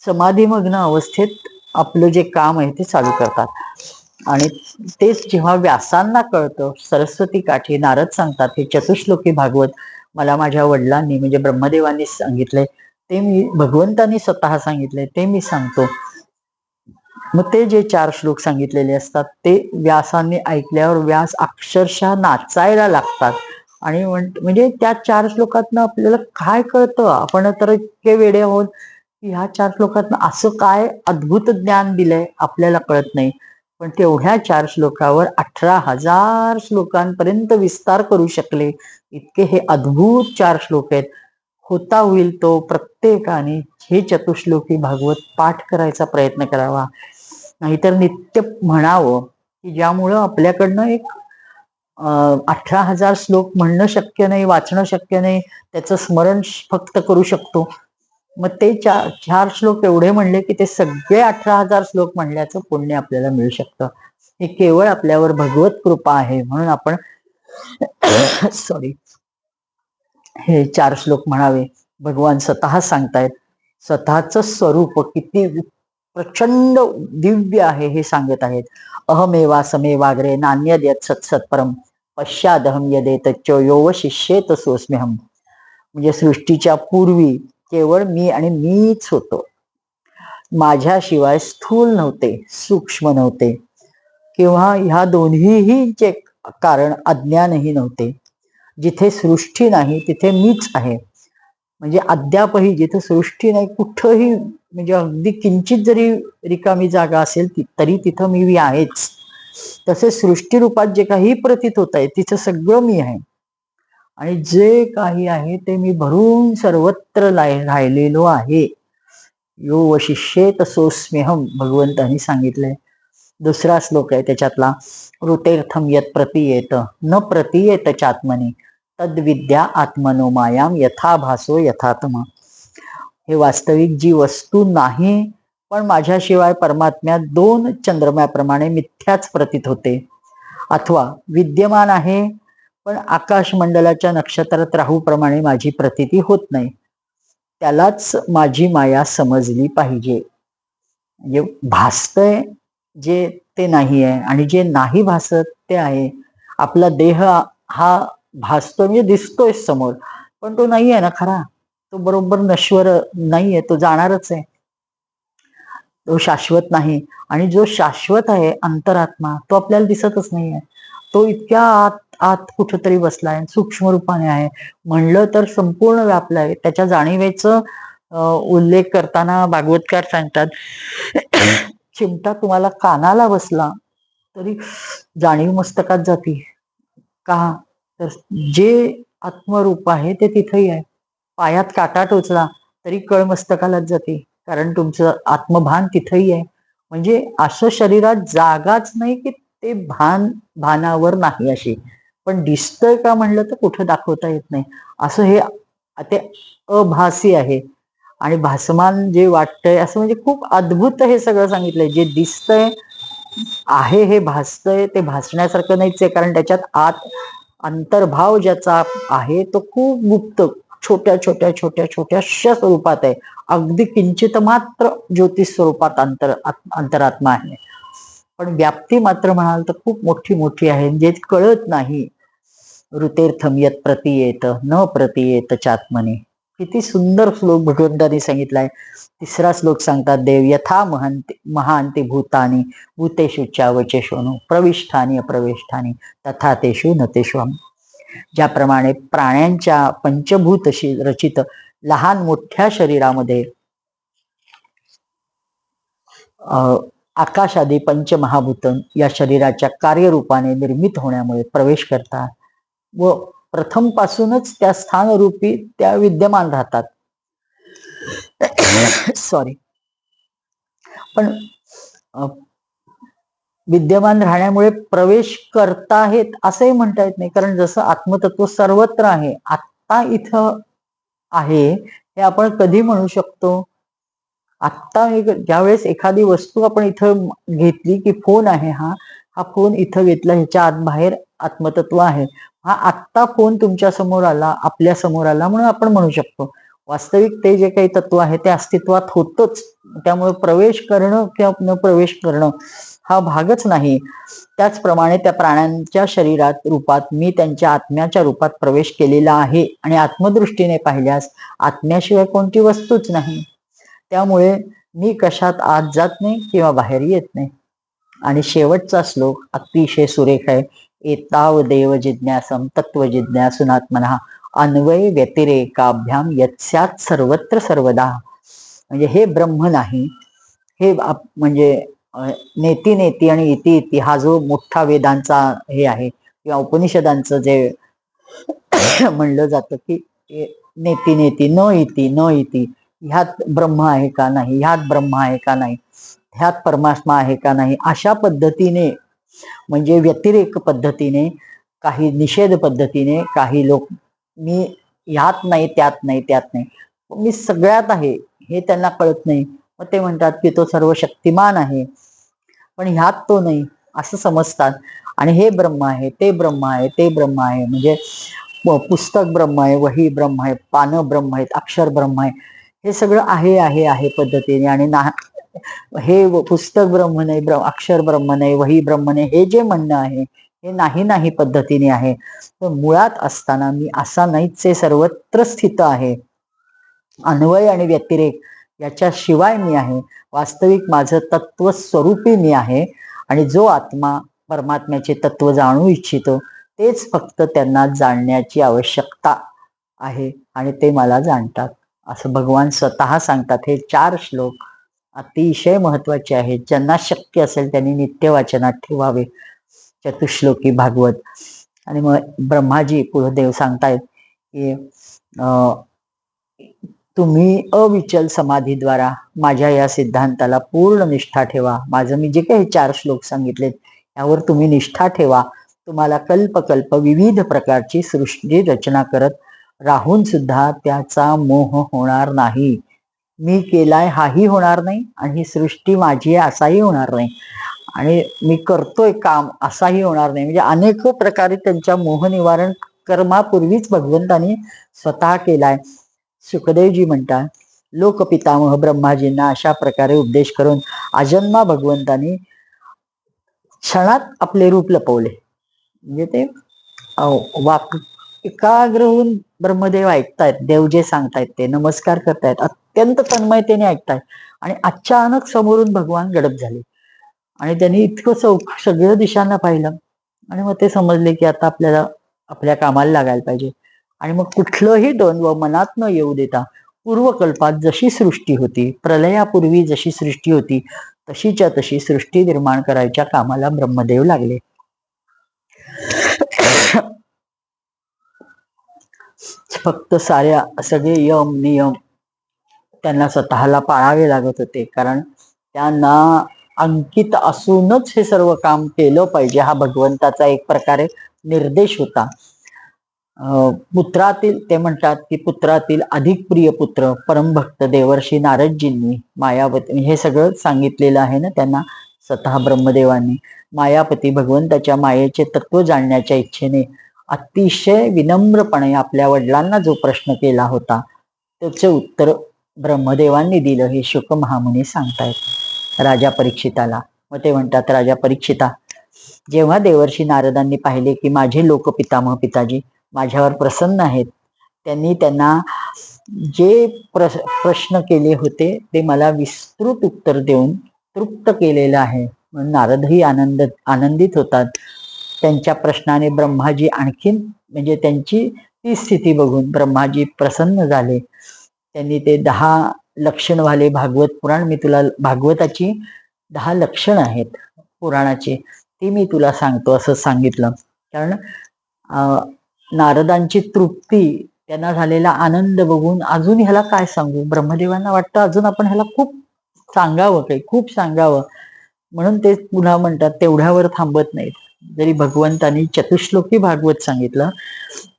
समाधीमग्न अवस्थेत आपलं जे काम आहे ते चालू करतात. आणि तेच जेव्हा व्यासांना कळतं, सरस्वती काठी नारद सांगतात हे चतुश्लोकी भागवत मला माझ्या वडिलांनी म्हणजे ब्रह्मदेवांनी सांगितलंय, ते मी भगवंतांनी स्वतः सांगितलंय, ते मी सांगतो. मग ते जे 4 श्लोक सांगितलेले असतात ते व्यासांनी ऐकल्यावर व्यास अक्षरशः नाचायला लागतात. आणि म्हणजे त्या 4 श्लोकातनं आपल्याला काय कळतं, आपण तर इतके वेडे आहोत की ह्या 4 श्लोकातनं असं काय अद्भुत ज्ञान दिलंय आपल्याला कळत नाही. पण तेवढ्या 4 श्लोकावर 18,000 श्लोकांपर्यंत विस्तार करू शकले. इतके हे अद्भुत 4 श्लोक आहेत. होता होईल तो प्रत्येकाने हे चतुश्लोकी भागवत पाठ करायचा प्रयत्न करावा, नाहीतर नित्य म्हणावं, की ज्यामुळं आपल्याकडनं एक 18,000 श्लोक म्हणणं शक्य नाही, वाचणं शक्य नाही, त्याचं स्मरण फक्त करू शकतो. मग ते 4 श्लोक एवढे म्हणले की ते सगळे 18,000 श्लोक म्हणल्याचं पुण्य आपल्याला मिळू शकतं. हे केवळ आपल्यावर भगवत कृपा आहे, म्हणून आपण सॉरी हे 4 श्लोक म्हणावे. भगवान स्वतः सांगतायत, स्वतःच स्वरूप किती प्रचंड दिव्य आहे हे सांगत आहेत. अहमेवा समेवाग्रे नान्यद यत् सत्सत्परम पश्चादहम यदेतच्च योव शिष्येत सोस्म्यहम. म्हणजे सृष्टीच्या पूर्वी केवळ मी आणि मीच होतो. माझ्याशिवाय स्थूल नव्हते, सूक्ष्म नव्हते, किंवा ह्या दोन्हीचे कारण अज्ञानही नव्हते. जिथे सृष्टी नाही तिथे मीच आहे. म्हणजे अद्यापही जिथे सृष्टी नाही कुठंही, म्हणजे अगदी किंचित जरी रिकामी जागा असेल तरी तिथं मी आहेच. तसे सृष्टी रूपात जे काही प्रतीत होत आहे तिथं सगळं मी आहे. आणि जे काही आहे ते मी भरून सर्वत्र राहिलेलो आहे. यो वशिष्येत सोस्म्यहम भगवंतांनी सांगितलंय. दुसरा श्लोक आहे त्याच्यातला, ऋतेर्थम यत प्रतीयेत न प्रतीयेत चात्मनी तद्विद्या आत्मनो मायाम यथा भासो यथात्मा. हे वास्तविक जी वस्तू नाही, पण माझ्याशिवाय परमात्म्यात 2 चंद्रम्याप्रमाणे मिथ्याच प्रतीत होते, अथवा विद्यमान आहे पण आकाश मंडलाच्या नक्षत्रात राहूप्रमाणे माझी प्रतीती होत नाही, त्यालाच माझी माया समजली पाहिजे. म्हणजे भासतय जे ते नाही आहे, आणि जे नाही भासत ते आहे. आपला देह हा भासतोय म्हणजे दिसतोय समोर, पण तो नाही आहे ना खरा. तो बरोबर नश्वर नाहीये, तो जाणारच आहे, तो शाश्वत नाही. आणि जो शाश्वत आहे अंतरात्मा तो आपल्याला दिसतच नाहीये. तो इतक्या आत आत कुठेतरी बसलाय, सूक्ष्म रूपाने आहे, म्हणलं तर संपूर्ण व्यापलाय. त्याच्या जाणीवेचं उल्लेख करताना भागवतकार सांगतात, चिमटा तुम्हाला कानाला बसला तरी जाणीव मस्तकात जाते. का तर जे आत्मरूप आहे ते तिथेही आहे. पायात काटा टोचला तरी कळ मस्तकालाच जाते, कारण तुमचं आत्मभान तिथेही आहे. म्हणजे असं शरीरात जागाच नाही की ते भानावर नाही अशी. पण दिसतंय का म्हणलं तर कुठं दाखवता येत नाही. असं हे ते अभासी आहे. आणि भासमान जे वाटतंय असं, म्हणजे खूप अद्भुत हे सगळं सांगितलंय. जे दिसतंय आहे हे भासतंय ते भासण्यासारखं नाहीच आहे, कारण त्याच्यात आत अंतर्भाव ज्याचा आहे तो खूप गुप्त छोट्या छोट्या छोट्या छोट्याशा स्वरूपात आहे. अगदी किंचित मात्र ज्योतिष स्वरूपात अंतरात्मा आहे. पण व्याप्ती मात्र म्हणाल तर खूप मोठी मोठी आहे, जे कळत नाही. ऋतेर्थम यत प्रतीयेत न प्रतीयेत चात्मने. किती सुंदर श्लोक भगवंतांनी सांगितलाय. तिसरा श्लोक सांगतात, देव यथा महांती भूतानी भूतेषु चावचेषु प्रविष्ठानी अप्रविष्ठानी तथा तेषु न तेषु. ज्याप्रमाणे प्राण्यांच्या पंचभूत रचित लहान मोठ्या शरीरामध्ये आकाश आदी पंचमहाभूत या शरीराच्या कार्यरूपाने निर्मित होण्यामुळे प्रवेश करतात व प्रथम पासूनच त्या स्थानरूपी त्या विद्यमान राहतात. सॉरी, पण विद्यमान राहण्यामुळे प्रवेश करताहेत असंही म्हणता येत नाही, कारण जसं आत्मतत्व सर्वत्र आहे, आत्ता इथं आहे हे आपण कधी म्हणू शकतो? आत्ता ज्यावेळेस एखादी वस्तू आपण इथं घेतली, की फोन आहे, हा फोन इथं घेतला, ह्याच्या आत बाहेर आत्मतत्व आहे, हा आत्ता फोन तुमच्या समोर आला, आपल्या समोर आला म्हणून आपण म्हणू शकतो. वास्तविक ते जे काही तत्व आहे ते अस्तित्वात होतच. त्यामुळे प्रवेश करणं किंवा न प्रवेश करणं हा भागच नाही. त्याचप्रमाणे त्या प्राण्यांच्या शरीरात रूपात मी त्यांच्या आत्म्याच्या रूपात प्रवेश केलेला आहे, आणि आत्मदृष्टीने पाहिल्यास आत्म्याशिवाय कोणती वस्तूच नाही. त्यामुळे मी कशात आत जात नाही किंवा बाहेर येत नाही. आणि शेवटचा श्लोक अतिशय सुरेख आहे. एताव देव जिज्ञासम तत्व जिज्ञासूनात्मनः अन्वय व्यतिरेकाभ्याम यत्स्यात् सर्वत्र सर्वदा. म्हणजे हे ब्रह्म नाही, हे म्हणजे नेती नेती आणि इति इति हा जो मोठा वेदांचा हे आहे किंवा उपनिषदांचं जे म्हणलं जातं की नेती नेती न इति न इति, ह्यात ब्रह्म आहे का नाही, ह्यात ब्रह्म आहे का नाही, ह्यात परमात्मा आहे का नाही, अशा पद्धतीने म्हणजे व्यतिरेक पद्धतीने, काही निषेध पद्धतीने काही लोक मी ह्यात नाही त्यात नाही त्यात नाही, मी सगळ्यात आहे हे त्यांना कळत नाही. मग ते म्हणतात की तो सर्व शक्तिमान आहे पण ह्यात तो नाही असं समजतात. आणि हे ब्रह्म आहे, ते ब्रह्म आहे, ते ब्रह्म आहे, म्हणजे पुस्तक ब्रह्म आहे, वही ब्रह्म आहे, पानं ब्रह्म आहेत, अक्षर ब्रह्म आहे, हे सगळं आहे आहे आहे पद्धतीने. आणि हे पुस्तक ब्रह्म नाही, अक्षर ब्रह्म नाही, वही ब्रह्म नाही, हे जे म्हणणं आहे हे नाही नाही पद्धतीने आहे. तर मुळात असताना मी असा नाहीच, सर्वत्र स्थित आहे, अन्वय आणि व्यतिरेक याच्याशिवाय मी आहे, वास्तविक माझं तत्व स्वरूपी मी आहे. आणि जो आत्मा परमात्म्याचे तत्व जाणू इच्छितो तेच फक्त त्यांना जाणण्याची आवश्यकता आहे आणि ते मला जाणतात असं भगवान स्वतः सांगतात. हे 4 श्लोक अतिशय महत्वाचे आहेत. ज्यांना शक्य असेल त्यांनी नित्य वाचनात ठेवावे चतुश्लोकी भागवत. आणि मग ब्रह्माजी पुढे देव सांगतायत की तुम्ही अविचल समाधीद्वारा माझ्या या सिद्धांताला पूर्ण निष्ठा ठेवा. माझं मी जे काही 4 श्लोक सांगितलेत यावर तुम्ही निष्ठा ठेवा. तुम्हाला कल्पकल्प विविध प्रकारची सृष्टी रचना करत राहून सुद्धा त्याचा मोह होणार नाही. मी केलाय हाही होणार नाही आणि ही सृष्टी माझी आहे असाही होणार नाही आणि मी करतोय काम असाही होणार नाही. म्हणजे अनेक प्रकारे त्यांच्या मोह निवारण कर्मापूर्वीच भगवंतानी स्वतः केलाय. सुखदेवजी म्हणतात लोकपितामह ब्रह्माजींना अशा प्रकारे उपदेश करून अजन्मा भगवंतानी क्षणात आपले रूप लपवले. म्हणजे ते वाक एकाग्र होऊन ब्रह्मदेव ऐकतायत, देव जे सांगतायत ते नमस्कार करतायत, अत्यंत तन्मयतेने ऐकतायत आणि अचानक समोरून भगवान गडप झाले आणि त्यांनी इतकं सगळ्या दिशांना पाहिलं आणि मग ते समजले की आता आपल्याला आपल्या कामाला लागायला पाहिजे. आणि मग कुठलंही द्वंद्व मनात न येऊ देता पूर्वकल्पात जशी सृष्टी होती, प्रलयापूर्वी जशी सृष्टी होती तशीच्या तशी सृष्टी निर्माण करायच्या कामाला ब्रह्मदेव लागले. फक्त सगळे यम नियम त्यांना स्वतःला पाळावे लागत होते, कारण त्यांना अंकित असूनच हे सर्व काम केलं पाहिजे हा भगवंताचा एक प्रकारे निर्देश होता. पुत्रातील ते म्हणतात की पुत्रातील अधिक प्रिय पुत्र परमभक्त देवर्षी नारदजींनी मायावती, हे सगळं सांगितलेलं आहे ना त्यांना स्वतः ब्रह्मदेवांनी. मायापती भगवंताच्या मायेचे तत्व जाणण्याच्या इच्छेने अतिशय विनम्रपणे आपल्या वडिलांना जो प्रश्न केला होता त्याचे उत्तर ब्रह्मदेवांनी दिलं हे शुक महामुनी सांगतायत राजा परीक्षिताला. मग ते म्हणतात राजा परीक्षिता, जेव्हा देवर्षी नारदांनी पाहिले की माझे लोकपितामह पिताजी माझ्यावर प्रसन्न आहेत, त्यांना जे प्रश्न केले होते ते मला विस्तृत उत्तर देऊन तृप्त केलेलं आहे. म्हणून नारदही आनंदित होतात. त्यांच्या प्रश्नाने ब्रह्माजी आणखीन म्हणजे त्यांची ती स्थिती बघून ब्रह्माजी प्रसन्न झाले. त्यांनी ते 10 लक्षण वाले भागवत पुराण, मी तुला भागवताची 10 लक्षण आहेत पुराणाची ती मी तुला सांगतो असं सांगितलं. कारण नारदांची तृप्ती, त्यांना झालेला आनंद बघून अजून ह्याला काय सांगू, ब्रह्मदेवांना वाटतं अजून आपण ह्याला खूप सांगावं, काही खूप सांगावं, म्हणून ते पुन्हा म्हणतात तेवढ्यावर थांबत नाहीत. जरी भगवंतांनी चतुश्लोकी भागवत सांगितलं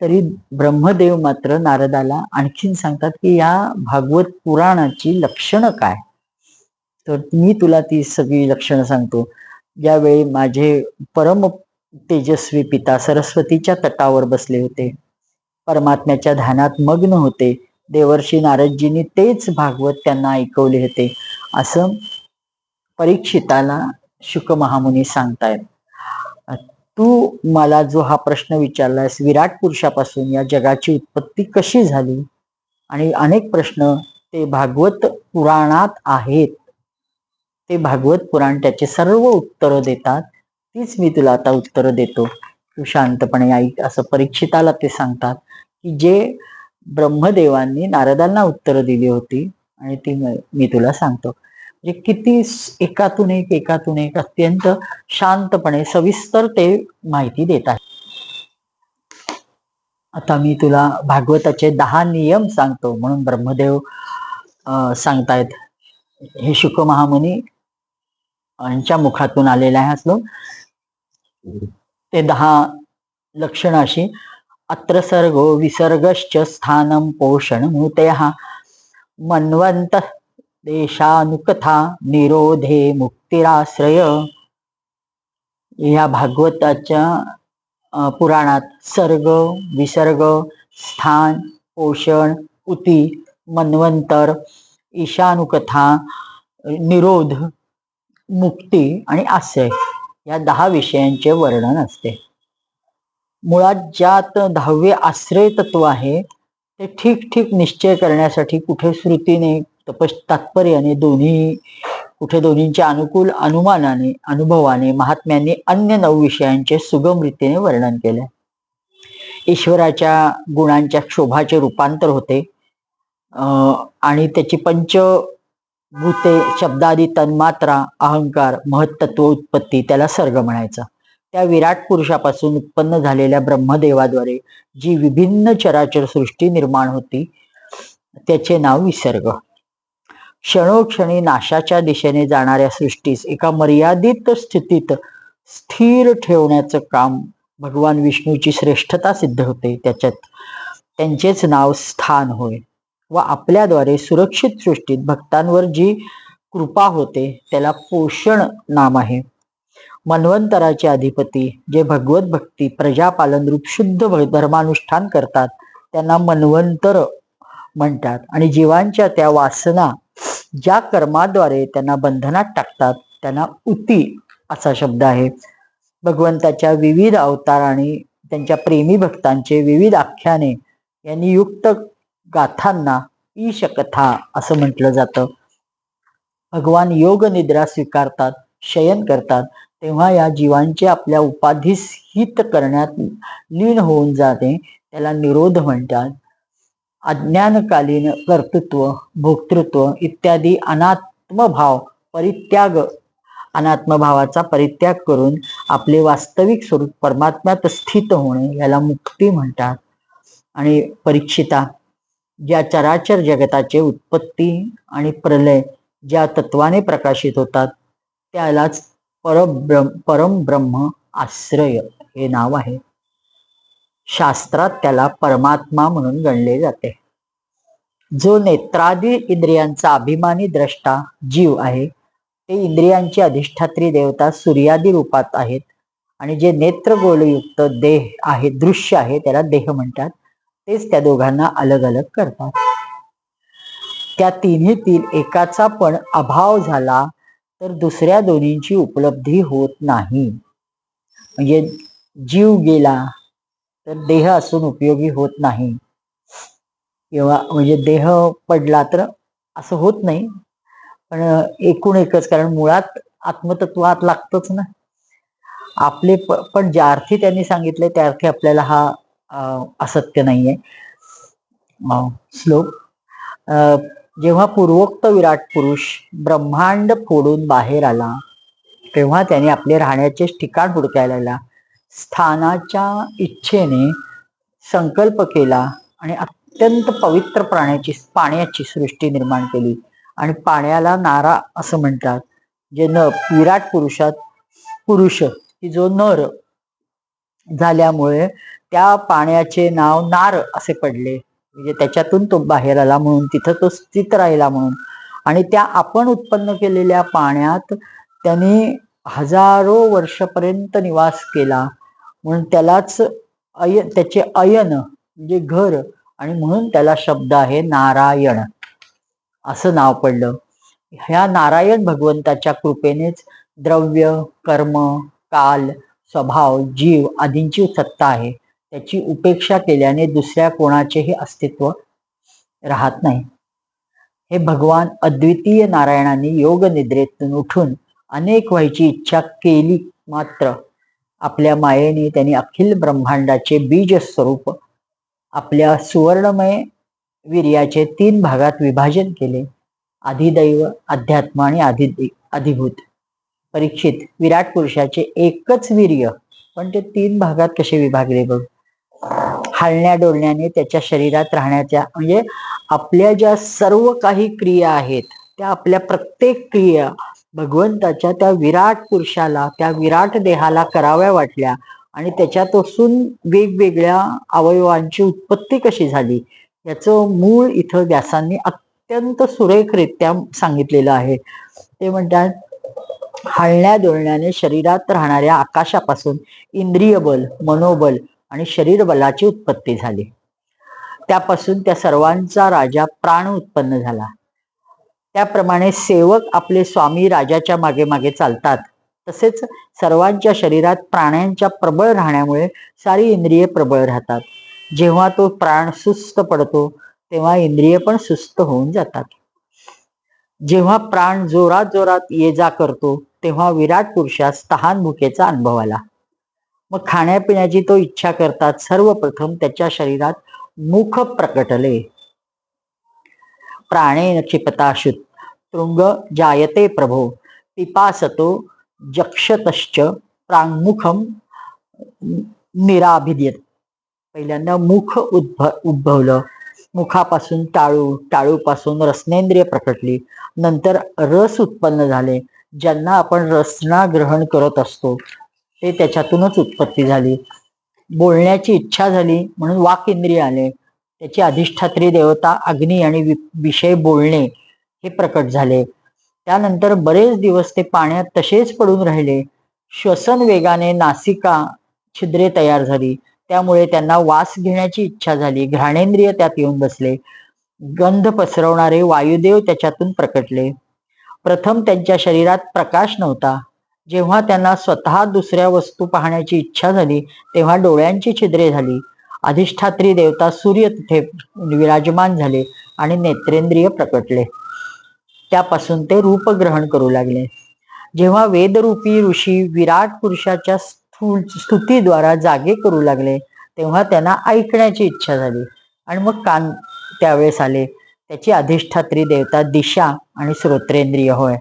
तरी ब्रह्मदेव मात्र नारदाला आणखीन सांगतात की या भागवत पुराणाची लक्षणं काय. तर मी तुला ती सगळी लक्षणं सांगतो. ज्यावेळी माझे परम तेजस्वी पिता सरस्वतीच्या तटावर बसले होते, परमात्म्याच्या ध्यानात मग्न होते, देवर्षी नारदजींनी तेच भागवत त्यांना ऐकवले होते असं परीक्षिताला शुक महामुनी सांगतायत. तू मला जो हा प्रश्न विचारलास, विराट पुरुषापासून या जगाची उत्पत्ती कशी झाली, आणि अनेक प्रश्न ते भागवत पुराणात आहेत, ते भागवत पुराण त्याचे सर्व उत्तर देतात. तीच मी तुला आता उत्तर देतो, तू शांतपणे ऐक असं परीक्षिताला ते सांगतात की जे ब्रह्मदेवांनी नारदांना उत्तर दिली होती आणि ती मी तुला सांगतो. म्हणजे किती एकातून एक एकातून एक अत्यंत शांतपणे सविस्तर ते माहिती देत आहे. आता मी तुला भागवताचे 10 नियम सांगतो म्हणून ब्रह्मदेव सांगतायत. हे शुक महामुनी यांच्या मुखातून आलेला आहे हा श्लोक. ते 10 लक्षण अशी: अत्र सर्गो विसर्गश्च स्थानं पोषण मूर्तयः मन्वंत देशानुकथा निरोधे मुक्तिराश्रय. या भागवताच्या पुराणात सर्ग, विसर्ग, स्थान, पोषण, उती, मन्वंतर, ईशानुकथा, निरोध, मुक्ती आणि आश्रय या 10 विषयांचे वर्णन असते. मुळात ज्यात 10वे आश्रय तत्व आहे ते ठीक ठीक निश्चय करण्यासाठी कुठे श्रुतीने तात्पर्याने कुठे दोन्हींच्या अनुकूल अनुमानाने अनुभवाने महात्म्यांनी अन्य 9 विषयांचे सुगम रीतीने वर्णन केले. ईश्वराच्या गुणांच्या क्षोभाचे रूपांतर होते आणि त्याची पंचभूते शब्दादी तन्मात्रा अहंकार महत्त्व उत्पत्ती त्याला सर्ग म्हणायचा. त्या विराट पुरुषापासून उत्पन्न झालेल्या ब्रह्मदेवाद्वारे जी विभिन्न चराचर सृष्टी निर्माण होती त्याचे नाव विसर्ग. क्षणोक्षणी नाशाच्या दिशेने जाणाऱ्या सृष्टीस एका मर्यादित स्थितीत स्थिर ठेवण्याचं काम भगवान विष्णूची श्रेष्ठता सिद्ध होते. त्याच्यात त्यांचेच नाव स्थान होय व आपल्याद्वारे सुरक्षित सृष्टीत भक्तांवर जी कृपा होते त्याला पोषण नाम आहे. मन्वंतराचे अधिपती जे भगवत भक्ती प्रजापालन रूप शुद्ध धर्मानुष्ठान करतात त्यांना मन्वंतर म्हणतात आणि जीवांच्या त्या वासना ज्या कर्माद्वारे त्यांना बंधनात टाकतात त्यांना उती असा शब्द आहे. भगवंताच्या विविध अवतार आणि त्यांच्या प्रेमी भक्तांचे विविध आख्याने यांनी युक्त गाथांना ईशकथा असं म्हटलं जातं. भगवान योग निद्रा स्वीकारतात, शयन करतात तेव्हा या जीवांचे आपल्या उपाधीस हित करण्यात लीन होऊन जाते त्याला निरोध म्हणतात. अज्ञानकालीन कर्तृत्व, भोक्तृत्व इत्यादी अनात्मभावाचा परित्याग करून आपले वास्तविक स्वरूप परमात्म्यात स्थित होणे याला मुक्ती म्हणतात. आणि परीक्षिता, ज्या चराचर जगताचे उत्पत्ती आणि प्रलय ज्या तत्वाने प्रकाशित होतात त्यालाच परमब्रह्म आश्रय हे नाव आहे. शास्त्रात त्याला परमात्मा म्हणून गणले जाते. जो नेत्रादी इंद्रियांचा अभिमानी द्रष्टा जीव आहे ते इंद्रियांची अधिष्ठात्री देवता सूर्यादी रूपात आहेत आणि जे नेत्र गोलयुक्त देह आहे दृश्य आहे त्याला देह म्हणतात. तेच त्या दोघांना अलग अलग करतात. त्या तिन्हीतील एकाचा पण अभाव झाला तर दुसऱ्या दोन्हींची उपलब्धी होत नाही. म्हणजे जीव गेला तर देह असून उपयोगी होत नाही किंवा म्हणजे देह पडला तर असं होत नाही. पण एकूण एकच, कारण मुळात आत्मतत्वात लागतच ना आपले. पण ज्या अर्थी त्यांनी सांगितले त्या अर्थी आपल्याला हा असत्य नाहीये. श्लोक: जेव्हा पूर्वोक्त विराट पुरुष ब्रह्मांड फोडून बाहेर आला तेव्हा त्याने आपले राहण्याचे ठिकाण हुडकायला लागला. स्थानाच्या इच्छेने संकल्प केला आणि अत्यंत पवित्र पाण्याची सृष्टी निर्माण केली. आणि पाण्याला नारा असं म्हणतात. जे विराट पुरुष की जो नर झाल्यामुळे त्या पाण्याचे नाव नार असे पडले. म्हणजे त्याच्यातून तो बाहेर आला म्हणून, तिथं तो स्थित राहिला म्हणून. आणि त्या आपण उत्पन्न केलेल्या पाण्यात त्यांनी हजारो वर्षपर्यंत निवास केला म्हणून त्यालाच त्याचे अयन म्हणजे घर, आणि म्हणून त्याला शब्द आहे नारायण असं नाव पडलं. ह्या नारायण भगवंताच्या कृपेनेच द्रव्य, कर्म, काल, स्वभाव, जीव आदींची सत्ता आहे. त्याची उपेक्षा केल्याने दुसऱ्या कोणाचेही अस्तित्व राहत नाही. हे भगवान अद्वितीय नारायणाने योग निद्रेतून उठून अनेक व्हायची इच्छा केली मात्र आपल्या मायेने त्यांनी अखिल ब्रह्मांडाचे बीज स्वरूप आपल्या सुवर्णमय वीर्याचे 3 भागात विभाजन केले. अधिदैव, अध्यात्म आणि अधिभूत. परीक्षित, विराट पुरुषाचे एकच वीर्य, पण ते 3 भागात कसे विभागले बघ. हलण्या डोलण्याने त्याच्या शरीरात राहण्याच्या, म्हणजे आपल्या ज्या सर्व काही क्रिया आहेत त्या आपल्या प्रत्येक क्रिया भगवंताच्या त्या विराट पुरुषाला, त्या विराट देहाला कराव्या वाटल्या आणि त्याच्यापासून वेगवेगळ्या अवयवांची उत्पत्ती कशी झाली याचं मूळ इथं व्यासांनी अत्यंत सुरेखरित्या सांगितलेलं आहे. ते म्हणतात, हलण्या डोलण्याने शरीरात राहणाऱ्या आकाशापासून इंद्रिय बल, मनोबल आणि शरीर बलाची उत्पत्ती झाली. त्यापासून त्या सर्वांचा राजा प्राण उत्पन्न झाला. त्याप्रमाणे सेवक आपले स्वामी राजाच्या मागे मागे चालतात, तसेच सर्वांच्या शरीरात प्राण्यांच्या प्रबळ राहण्यामुळे सारी इंद्रिये प्रबळ राहतात. जेव्हा तो प्राण सुस्त पडतो तेव्हा इंद्रिय पण सुस्त होऊन जातात. जेव्हा प्राण जोरात जोरात ये जा करतो तेव्हा विराट पुरुषास तहान भुकेचा अनुभव आला. मग खाण्यापिण्याची तो इच्छा करतात सर्वप्रथम त्याच्या शरीरात मुख प्रकटले. प्राणेन क्षिपताशुत तृंग जायते प्रभो पिपासतो जक्षतश्च प्रांगमुखम निराभिद्यत. पहिल्यांदा मुख उद्भवलं, मुखापासून टाळू, टाळूपासून रसनेंद्रिय प्रकटली, नंतर रस उत्पन्न झाले. ज्यांना आपण रसना ग्रहण करत असतो ते त्याच्यातूनच उत्पत्ती झाली. बोलण्याची इच्छा झाली म्हणून वाक इंद्रिय आले. त्याची अधिष्ठात्री देवता अग्नी आणि विषय बोलणे हे प्रकट झाले. त्यानंतर बरेच दिवस ते पाण्यात तसेच पडून राहिले. श्वसन वेगाने नासिका छिद्रे तयार झाली, त्यामुळे त्यांना वास घेण्याची इच्छा झाली. घ्राणेंद्रिय त्यात येऊन बसले. गंध पसरवणारे वायुदेव त्याच्यातून प्रकटले. प्रथम त्यांच्या शरीरात प्रकाश नव्हता. जेव्हा त्यांना स्वतः दुसऱ्या वस्तू पाहण्याची इच्छा झाली तेव्हा डोळ्यांची छिद्रे झाली. अधिष्ठात्री देवता सूर्य तिथे विराजमान झाले आणि नेत्रेंद्रिय प्रकटले. त्यापासून ते रूप ग्रहण करू लागले. जेव्हा वेदरूपी ऋषी विराट पुरुषाच्या स्तुतीद्वारा जागे करू लागले तेव्हा त्यांना ऐकण्याची इच्छा झाली आणि मग कान त्यावेळेस आले. त्याची अधिष्ठात्री देवता दिशा आणि श्रोत्रेंद्रिय होय.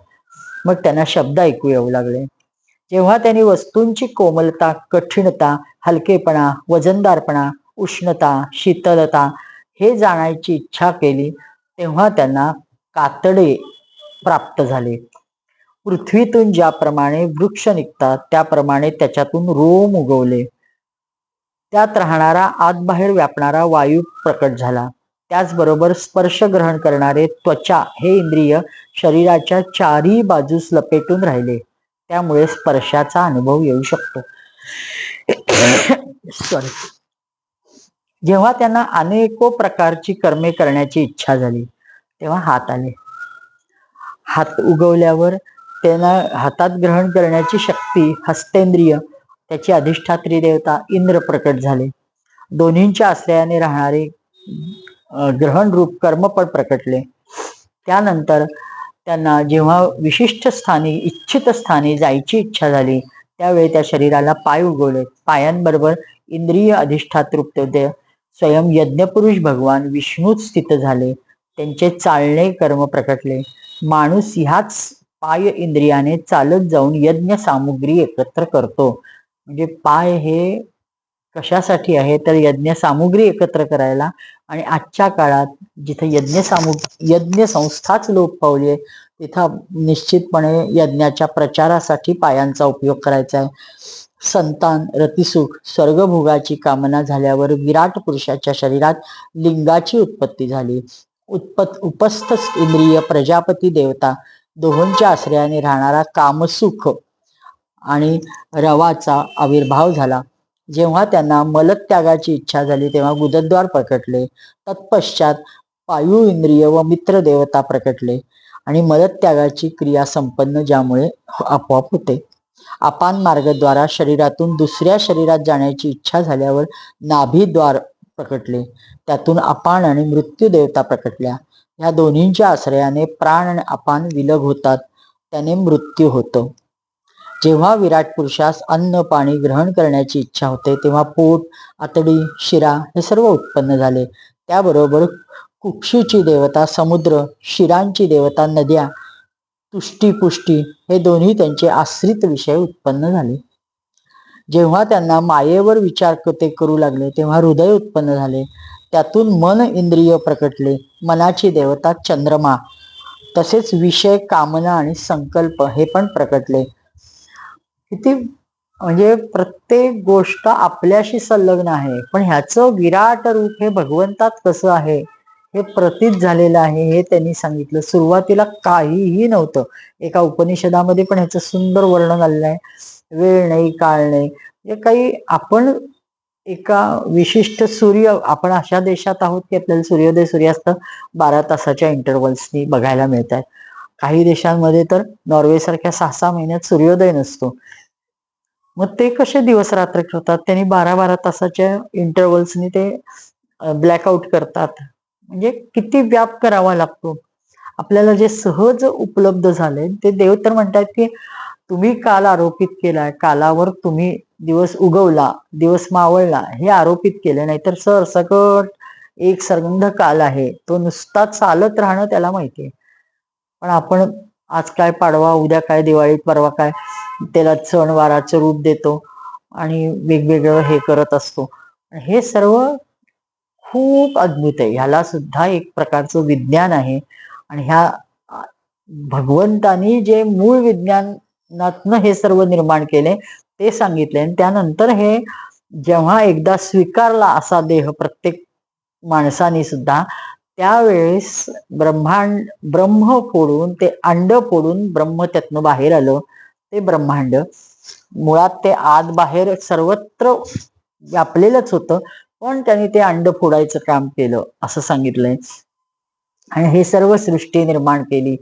मग त्यांना शब्द ऐकू येऊ लागले. जेव्हा त्यांनी वस्तूंची कोमलता, कठीणता, हलकेपणा, वजनदारपणा, उष्णता, शीतलता हे जाणायची इच्छा केली तेव्हा त्यांना कातडे प्राप्त झाले. पृथ्वीतून ज्याप्रमाणे वृक्ष निघतात त्याप्रमाणे त्याच्यातून रोम उगवले. त्यात राहणारा आतबाहेर व्यापणारा वायू प्रकट झाला. त्याचबरोबर स्पर्श ग्रहण करणारे त्वचा हे इंद्रिय शरीराच्या चारही बाजूस लपेटून राहिले. त्यामुळे स्पर्शाचा अनुभव येऊ शकतो. जेव्हा त्यांना अनेको प्रकारची कर्मे करण्याची इच्छा झाली तेव्हा हात आले. हात उगवल्यावर त्यांना हातात ग्रहण करण्याची शक्ती, हस्तेंद्रिय, त्याची अधिष्ठात्री देवता इंद्र प्रकट झाले. दोन्हींच्या आश्रयाने राहणारे ग्रहण रूप कर्मपड प्रकटले. त्यानंतर त्यांना जेव्हा विशिष्ट स्थानी, इच्छित स्थानी जायची इच्छा झाली त्यावेळी त्या शरीराला पाय उगवले. पायांबरोबर इंद्रिय अधिष्ठातृत्व स्वयं यज्ञपुरुष भगवान विष्णूच स्थित झाले. त्यांचे चालणे कर्म प्रकटले. माणूस ह्याच पाय इंद्रियाने चालत जाऊन यज्ञ सामुग्री एकत्र करतो. म्हणजे पाय हे कशासाठी आहे तर यज्ञ सामुग्री एकत्र करायला. आणि आजच्या काळात जिथे यज्ञ संस्थाच लोप पावली तिथं निश्चितपणे यज्ञाच्या प्रचारासाठी पायांचा उपयोग करायचा आहे. संतान, रतिसुख, स्वर्गभोगाची कामना झाल्यावर विराट पुरुषाच्या शरीरात लिंगाची उत्पत्ती झाली. उपस्थ इंद्रिय, प्रजापती देवता दोहोंच्या आश्रयाने राहणारा कामसुख आणि रवाचा आविर्भाव झाला. जेव्हा त्यांना मलत्यागाची इच्छा झाली तेव्हा गुदद्वार प्रकटले. तत्पश्चात पायू इंद्रिय व मित्र देवता प्रकटले आणि मलत्यागाची क्रिया संपन्न ज्यामुळे आपोआप होते. अपान मार्गद्वारा शरीरातून दुसऱ्या शरीरात जाण्याची इच्छा झाल्यावर नाभीद्वार प्रकटले. त्यातून अपान आणि मृत्यू देवता प्रकटल्या. या दोन्हींच्या आश्रयाने प्राण आणि अपान विलग होतात, त्याने मृत्यू होतो. जेव्हा विराट पुरुषास अन्न पाणी ग्रहण करण्याची इच्छा होते तेव्हा पोट, आतडी, शिरा हे सर्व उत्पन्न झाले. त्याबरोबर कुक्षीची देवता समुद्र, शिरांची देवता नद्या, तुष्टी पुष्टी हे दोन्ही त्यांचे आश्रित विषय उत्पन्न झाले. जेव्हा त्यांना मायेवर विचार ते करू लागले तेव्हा हृदय उत्पन्न झाले. त्यातून मन इंद्रिय प्रकटले. मनाची देवता चंद्रमा, तसेच विषय, कामना आणि संकल्प हे पण प्रकटले. किती म्हणजे प्रत्येक गोष्ट आपल्याशी संलग्न आहे, पण ह्याचं विराट रूप हे भगवंतात कसं आहे हे प्रतीत झालेलं आहे हे त्यांनी सांगितलं. सुरुवातीला काहीही नव्हतं. एका उपनिषदामध्ये पण ह्याचं सुंदर वर्णन आलेलं आहे. वेळ नाही, काळ नाही, हे काही आपण एका विशिष्ट आपण अशा देशात आहोत की आपल्याला सूर्योदय सूर्यास्त 12 तासाच्या इंटरव्हल्सनी बघायला मिळत आहेत. काही देशांमध्ये तर नॉर्वे सारख्या 6-6 महिन्यात सूर्योदय नसतो. मग ते कसे दिवस रात्र ठेवतात? त्यांनी 12-12 तासाच्या इंटरव्हल्सनी ते ब्लॅकआउट करतात. म्हणजे किती व्याप करावा लागतो. आपल्याला जे सहज उपलब्ध झाले ते देव तर म्हणतात की तुम्ही काल आरोपित केलाय, कालावर तुम्ही दिवस उगवला, दिवस मावळला हे आरोपित केले, नाहीतर सरसकट एक संबंध काल आहे, तो नुसता चालत राहणं त्याला माहितीये. पण आपण आज काय पाडवा, उद्या काय दिवाळी, परवा काय, त्याला सणवाराचं रूप देतो आणि वेगवेगळं हे करत असतो. हे सर्व खूप अद्भुत आहे. ह्याला सुद्धा एक प्रकारचं विज्ञान आहे. आणि ह्या भगवंतानी जे मूळ विज्ञानातनं हे सर्व निर्माण केले ते सांगितले. आणि त्यानंतर हे जेव्हा एकदा स्वीकारला असा देह प्रत्येक माणसाने सुद्धा, त्यावेळेस ब्रह्म फोडून ते अंड फोडून ब्रह्म त्यातनं बाहेर आलं. ते ब्रह्मांड मुळात ते आत बाहेर सर्वत्र व्यापलेलंच होतं, पण त्यांनी ते अंड फोडायचं काम केलं असं सांगितलंय. आणि हे सर्व सृष्टी निर्माण केली.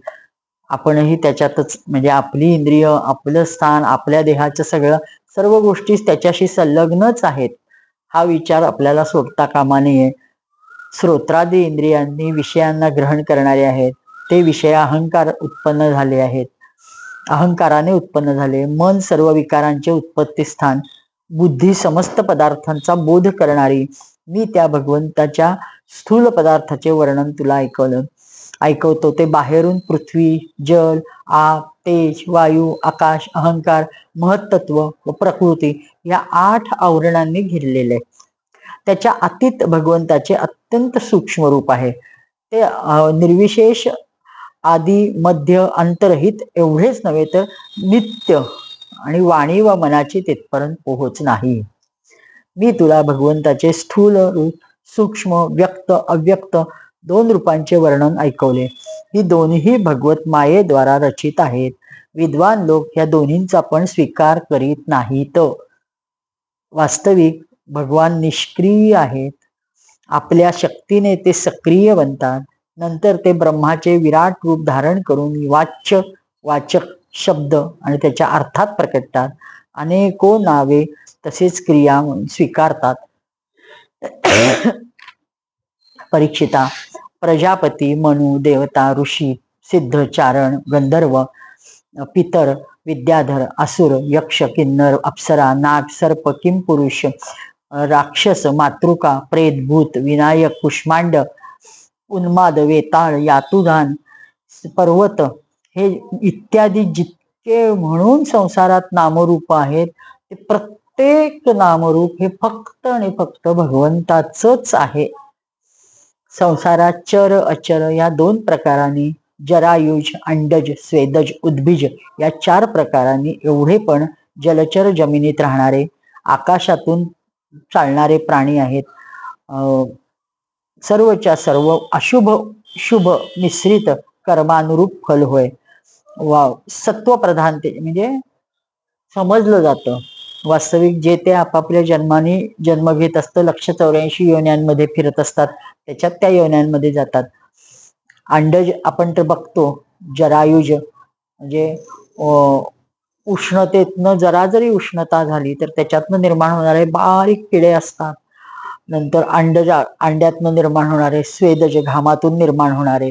आपणही त्याच्यातच, म्हणजे आपली इंद्रिय, आपलं स्थान, आपल्या देहाचं सगळं सर्व गोष्टी त्याच्याशी संलग्नच आहेत हा विचार आपल्याला सोडता कामा नये. श्रोत्रादी इंद्रियांनी विषयांना ग्रहण करणारे आहेत. ते विषय अहंकाराने उत्पन्न झाले. मन सर्व विकारांचे उत्पत्ती स्थान, बुद्धी समस्त पदार्थांचा बोध करणारी. मी त्या भगवंताच्या स्थूल पदार्थाचे वर्णन तुला ऐकवतो. ते बाहेरून पृथ्वी, जल, आग, तेज, वायू, आकाश, अहंकार, महत्त्व व प्रकृती या 8 आवरणांनी घेरलेले. त्याच्या अतीत भगवंताचे अत्यंत सूक्ष्म रूप आहे. ते निर्विशेष, आदी, मध्य, अंतरहित एवढेच नव्हे तर नित्य, आणि वाणी व मनाची तिथपर्यंत पोहोच नाही. मी तुला भगवंताचे स्थूल रूप, सूक्ष्म, व्यक्त, अव्यक्त 2 रूपांचे वर्णन ऐकवले. ही दोन्ही भगवत मायेद्वारा रचित आहेत. विद्वान लोक ह्या दोन्हींचा पण स्वीकार करीत नाहीत. वास्तविक भगवान निष्क्रिय आहेत. आपल्या शक्तीने ते सक्रिय बनतात. नंतर ते ब्रह्माचे विराट रूप धारण करून वाचक शब्द आणि त्याच्या अर्थात प्रकटतात. अनेको नावे तसेच क्रिया स्वीकारतात. परीक्षिता, प्रजापती, मनु, देवता, ऋषी, सिद्ध, चारण, गंधर्व, पितर, विद्याधर, असुर, यक्ष, किन्नर, अप्सरा, नाग, सर्प, किंपुरुष, राक्षस, मातृका, प्रेत, भूत, विनायक, कुष्मांड, उन्माद, वेताळ, यातुधान, पर्वत हे इत्यादी जितके म्हणून संसारात नामरूप आहेत, ते प्रत्येक नामरूप हे फक्त आणि फक्त भगवंताचंच आहे. संसारात चर अचर या 2 प्रकारांनी, जरायुज, अंडज, स्वेदज, उद्भिज या 4 प्रकारांनी, एवढे पण जलचर जमिनीत राहणारे, आकाशातून चालणारे प्राणी आहेत. सर्वच्या सर्व अशुभ शुभ मिश्रित कर्मानुरूप फल होय. सत्वप्रधान ते म्हणजे समजलं जातं. वास्तविक जे ते आपापल्या जन्माने जन्म घेत असतं, 184 योन्यांमध्ये फिरत असतात, त्याच्यात त्या योन्यांमध्ये जातात. अंडज आपण तर बघतो, जरायुज म्हणजे उष्णतेतनं जरा जरी उष्णता झाली तर त्याच्यातनं निर्माण होणारे बारीक किडे असतात. नंतर अंड्यातनं निर्माण होणारे स्वेदज, घामातून निर्माण होणारे,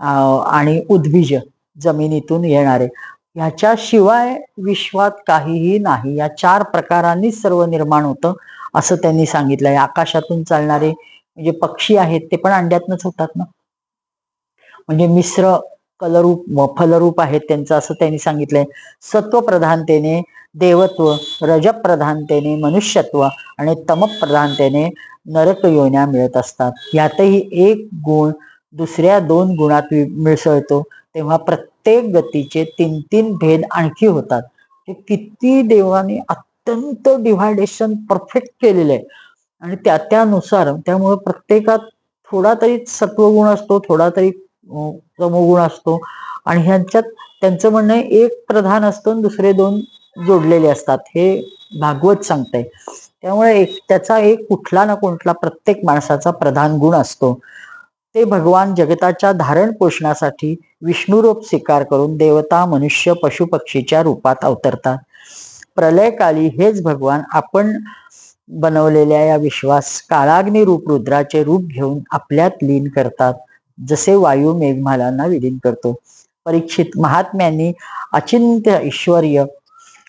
आणि उद्भिज, जमिनीतून येणारे. ह्याच्याशिवाय विश्वात काहीही नाही. या 4 प्रकारांनी सर्व निर्माण होतं असं त्यांनी सांगितलंय. आकाशातून चालणारे म्हणजे पक्षी आहेत ते पण अंड्यातनच होतात ना. म्हणजे मिश्र कलरूप फलरूप आहेत त्यांचं, असं त्यांनी सांगितलंय. सत्वप्रधानतेने देवत्व, रजप्रधानतेने मनुष्यत्व आणि तमप्रधानतेने नरक योन्या मिळत असतात. यातही एक गुण दुसऱ्या 2 गुणात मिसळतो तेव्हा प्रत्येक गतीचे 3-3 भेद आणखी होतात. हे किती देवाने अत्यंत डिव्हायडेशन परफेक्ट केलेलं आहे. आणि त्यानुसार त्यामुळे प्रत्येकात थोडा तरी सत्वगुण असतो, थोडा तरी तमोगुण असतो. आणि ह्यांच्यात त्यांचं म्हणणं एक प्रधान असतो आणि दुसरे 2 जोडलेले असतात, हे भागवत सांगतंय. त्यामुळे त्याचा एक कुठला ना कुठला प्रत्येक माणसाचा प्रधान गुण असतो. ते भगवान जगताच्या धारण पोषणासाठी विष्णुरूप स्वीकार करून देवता, मनुष्य, पशुपक्षीच्या रूपात अवतरतात. प्रलयकाली हेच भगवान आपण बनवलेल्या या विश्वास काळाग्नी रूप रुद्राचे रूप घेऊन आपल्यात लीन करतात, जसे वायू मेघमालांना विलीन करतो. परीक्षित, महात्म्यांनी अचिंत्य ऐश्वर्य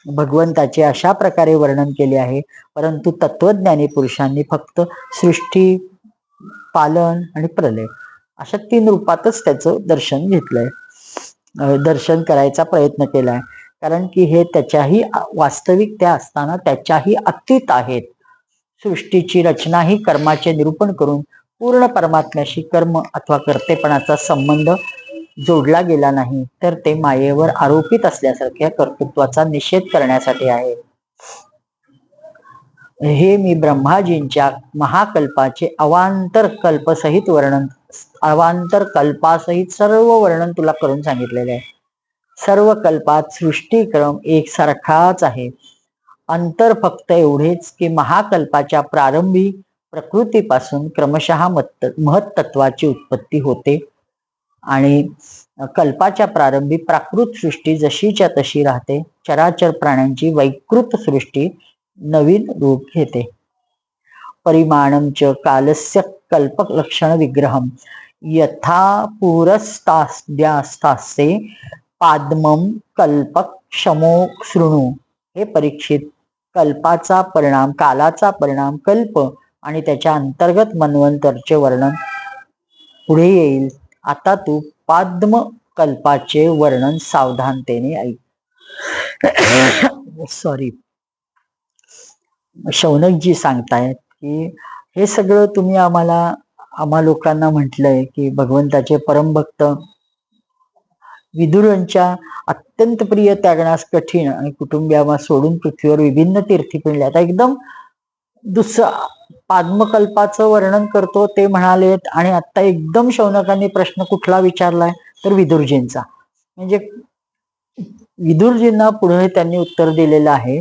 भगवंताचे अशा प्रकारे वर्णन केले आहे, परंतु तत्वज्ञानी पुरुषांनी फक्त सृष्टी, पालन आणि प्रलय अशा 3 रूपातच त्याचं दर्शन घेतलंय, दर्शन करायचा प्रयत्न केलाय. कारण की हे त्याच्याही वास्तविकता असताना त्याच्याही अतीत आहेत. सृष्टीची रचना ही कर्माचे निरूपण करून पूर्ण परमात्म्याशी कर्म अथवा कर्तेपणाचा संबंध जोडला गेला नाही, तर ते मायेवर आरोपित असल्यासारख्या कर्तृत्वाचा निषेध करण्यासाठी आहे. हे मी ब्रह्माजींच्या महाकल्पाचे अवांतर कल्पसहित वर्णन, अवांतर कल्पासहित सर्व वर्णन तुला करून सांगितलेले आहे. सर्व कल्पात सृष्टीक्रम एकसारखाच आहे. अंतर फक्त एवढेच की महाकल्पाच्या प्रारंभी प्रकृतीपासून क्रमशः महत्तत्वाची उत्पत्ती होते आणि कल्पाच्या प्रारंभी प्राकृत सृष्टी जशीच्या तशी राहते. चराचर प्राण्यांची वैकृत सृष्टी नवीन रूप घेते. परिमाणंच कालस्य कल्पलक्षण विग्रहम यथा पुरस्तास्ते पाद्मम कल्पक क्षमो शृणु. हे परीक्षित, कल्पाचा परिणाम, कालाचा परिणाम कल्प आणि त्याच्या अंतर्गत मन्वंतरचे वर्णन पुढे येईल. आता तू पाद्म कल्पाचे वर्णन सावधानतेने ऐक. सॉरी, शौनकजी सांगतायत की हे सगळं तुम्ही आम्हा लोकांना म्हटलंय की भगवंताचे परमभक्त विदुरांच्या अत्यंत प्रिय त्यागण्यास कठीण आणि कुटुंबियांना सोडून पृथ्वीवर विभिन्न तीर्थी पिळले. आता एकदम पाद्मकल्पाचं वर्णन करतो ते म्हणालेत, आणि आता एकदम शौनकांनी प्रश्न कुठला विचारलाय तर विदुरजींचा. म्हणजे विदुरजींना पुढे त्यांनी उत्तर दिलेलं आहे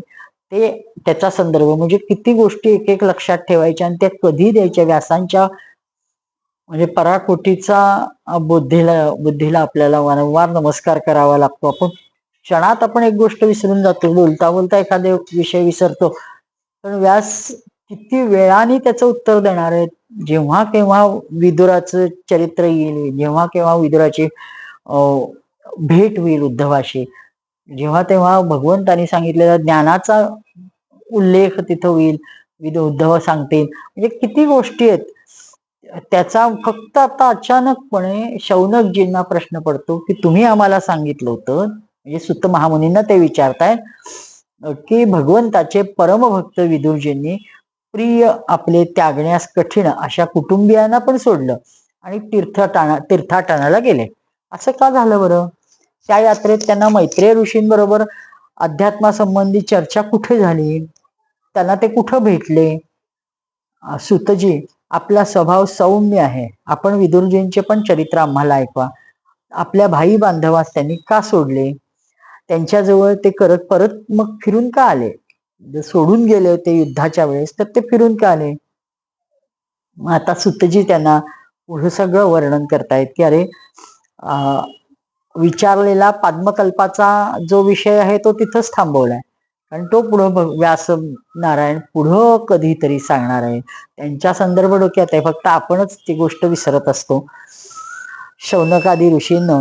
ते त्याचा संदर्भ म्हणजे किती गोष्टी एक एक लक्षात ठेवायच्या आणि त्या कधी द्यायच्या. व्यासांच्या म्हणजे पराकोटीचा बुद्धीला आपल्याला वारंवार नमस्कार करावा लागतो. आपण क्षणात आपण एक गोष्ट विसरून जातो, बोलता बोलता एखादे विषय विसरतो, पण व्यास किती वेळाने त्याचं उत्तर देणार आहेत. जेव्हा केव्हा विदुराचं चरित्र येईल, जेव्हा केव्हा विदुराची भेट होईल उद्धवाशी, जेव्हा तेव्हा भगवंतानी सांगितलेला ज्ञानाचा उल्लेख तिथं होईल, उद्धव सांगतील. म्हणजे किती गोष्टी आहेत. त्याचा फक्त आता अचानकपणे शौनकजींना प्रश्न पडतो की तुम्ही आम्हाला सांगितलं होतं, म्हणजे सुत महामुनींना ते विचारतायत की भगवंताचे परमभक्त विदुरजींनी प्रिय आपले त्यागण्यास कठीण अशा कुटुंबियांना पण सोडलं आणि तीर्थाटनाला गेले. असं का झालं बरं? त्या यात्रेत त्यांना मैत्रेय ऋषींबरोबर अध्यात्मासंबंधी चर्चा कुठे झाली? त्यांना ते कुठं भेटले? सुतजी, आपला स्वभाव सौम्य आहे. आपण विदुरजींचे पण चरित्र आम्हाला ऐकवा. आपल्या भाई बांधवास त्यांनी का सोडले? त्यांच्याजवळ ते परत मग फिरून का आले? जर सोडून गेले होते युद्धाच्या वेळेस तर ते फिरून का आले? आता सुतजी त्यांना पुढे सगळं वर्णन करतायत की अरे विचारलेला पद्मकल्पाचा जो विषय आहे तो तिथंच थांबवलाय, कारण तो पुढं व्यास नारायण पुढं कधीतरी सांगणार आहे. त्यांच्या संदर्भ डोक्यात आहे, फक्त आपणच ती गोष्ट विसरत असतो. शौनकादी ऋषींना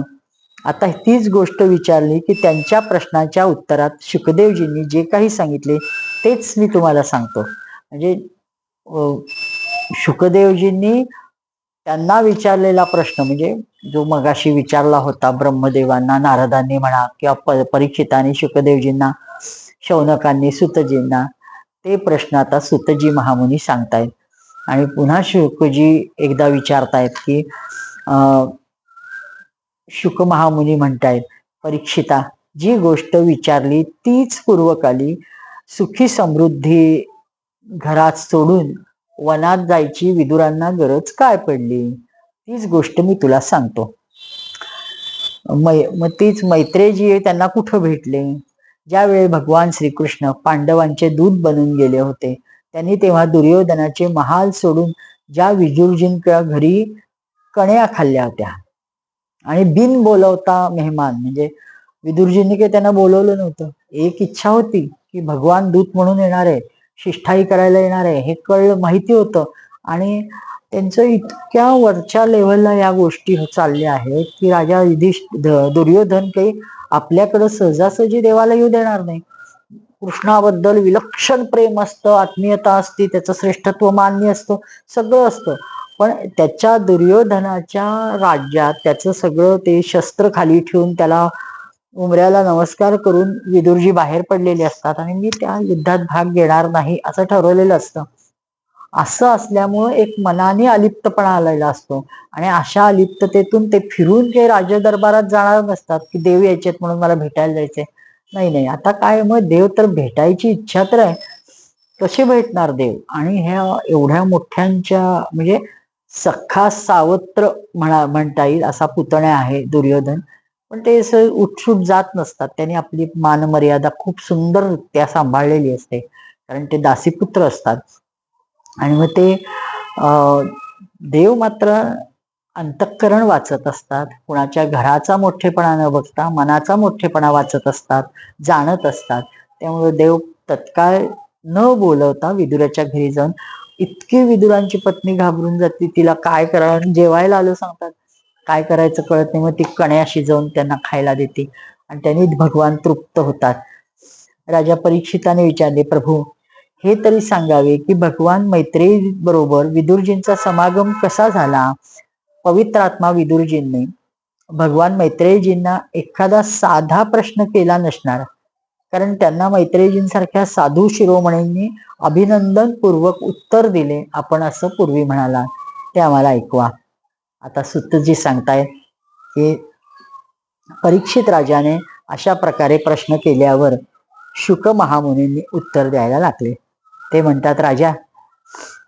आता तीच गोष्ट विचारली की त्यांच्या प्रश्नाच्या उत्तरात शुकदेवजींनी जे काही सांगितले तेच मी तुम्हाला सांगतो. म्हणजे शुकदेवजींनी त्यांना विचारलेला प्रश्न, म्हणजे जो मगाशी विचारला होता ब्रह्मदेवांना, नारदांनी म्हणा किंवा परीक्षितांनी शुकदेवजींना, शौनकांनी सुतजींना, ते प्रश्न आता सुतजी महामुनी सांगतायत. आणि पुन्हा शुकजी एकदा विचारतायत की शुक महामुनी म्हणतायत, परीक्षिता, जी गोष्ट विचारली तीच पूर्वकाली सुखी समृद्धी घरात सोडून वनात जायची विदुरांना गरज काय पडली? तीच गोष्ट मी तुला सांगतो. मग तीच मैत्रेयजी त्यांना कुठं भेटले? ज्यावेळी भगवान श्रीकृष्ण पांडवांचे दूत बनून गेले होते, त्यांनी तेव्हा दुर्योधनाचे महाल सोडून ज्या विदुरजींच्या घरी कण्या खाल्ल्या होत्या आणि बिन बोलवता मेहमान, म्हणजे विदुरजींनी काही त्यांना बोलवलं नव्हतं, एक इच्छा होती की भगवान दूत म्हणून येणार आहे, शिष्टाई करायला येणार आहे, हे कळलं, माहिती होतं. आणि त्यांचं इतक्या वरच्या लेवलला या गोष्टी चालल्या आहेत की राजा दुर्योधन काही आपल्याकडं सहजासहजी देवाला येऊ देणार नाही. कृष्णाबद्दल विलक्षण प्रेम असतं, आत्मीयता असते, त्याचं श्रेष्ठत्व मान्य असतं, सगळं असतं. पण त्याच्या दुर्योधनाच्या राज्यात त्याचं सगळं ते शस्त्र खाली ठेवून त्याला उमऱ्याला नमस्कार करून विदुरजी बाहेर पडलेले असतात आणि मी त्या युद्धात भाग घेणार नाही असं ठरवलेलं असतं. असं असल्यामुळं एक मनाने अलिप्तपणा आलेला असतो आणि अशा अलिप्ततेतून ते फिरून काही राज दरबारात जाणार नसतात की देव यायचेत म्हणून मला भेटायला जायचंय. नाही, आता काय, मग देव तर भेटायची इच्छा तर आहे, कसे भेटणार देव? आणि ह्या एवढ्या मोठ्यांच्या, म्हणजे सख्खा सावत्र म्हणता येईल असा पुतण्या आहे दुर्योधन, पण ते असं उठसूट जात नसतात. त्यांनी आपली मान मर्यादा खूप सुंदर त्या सांभाळलेली असते, कारण ते दासीपुत्र असतात. आणि मग ते देव मात्र अंतःकरण वाचत असतात, कुणाच्या घराचा मोठेपणा न बघता मनाचा मोठेपणा वाचत असतात, जाणत असतात. त्यामुळे देव तत्काळ न बोलवता विदुराच्या घरी जाऊन, इतकी विदुरांची पत्नी घाबरून जाते, तिला काय करावं, जेवायला आलं सांगतात, काय करायचं कळत नाही, मग ती कण्या शिजवून त्यांना खायला देते आणि त्यांनी भगवान तृप्त होतात. राजा परीक्षिताने विचारले, प्रभू, हे तरी सांगावे की भगवान मैत्रेयी बरोबर विदुरजींचा समागम कसा झाला? पवित्र आत्मा विदुरजींनी भगवान मैत्रेयीजींना एखादा साधा प्रश्न केला नसणार, कारण त्यांना मैत्रेयीजींसारख्या साधू शिरोमणींनी अभिनंदन पूर्वक उत्तर दिले. आपण असं पूर्वी म्हणाला, ते आम्हाला ऐकवा. आता सुतजी सांगताय की परीक्षित राजाने अशा प्रकारे प्रश्न केल्यावर शुक महामुनींनी उत्तर द्यायला लागले. ते म्हणतात, राजा,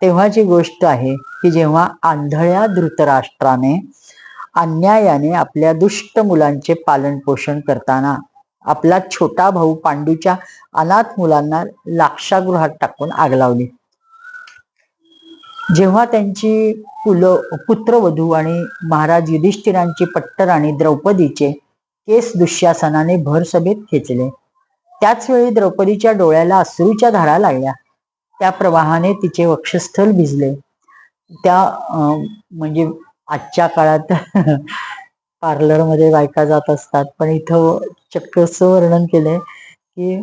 तेव्हाची गोष्ट आहे की जेव्हा आंधळ्या धृतराष्ट्राने अन्यायाने आपल्या दुष्ट मुलांचे पालन पोषण करताना आपला छोटा भाऊ पांडूच्या अनाथ मुलांना लाक्षागृहात टाकून आग लावली. जेव्हा त्यांची पुत्रवधू आणि महाराज युधिष्ठिरांची पट्टराणी द्रौपदीचे केस दुःशासनाने भर सभेत खेचले, त्याच वेळी द्रौपदीच्या डोळ्याला अश्रूच्या धारा लागल्या. त्या प्रवाहाने तिचे वक्षस्थल भिजले. त्या म्हणजे आजच्या काळात पार्लरमध्ये बायका जात असतात, पण इथं चक्क असं वर्णन केलंय की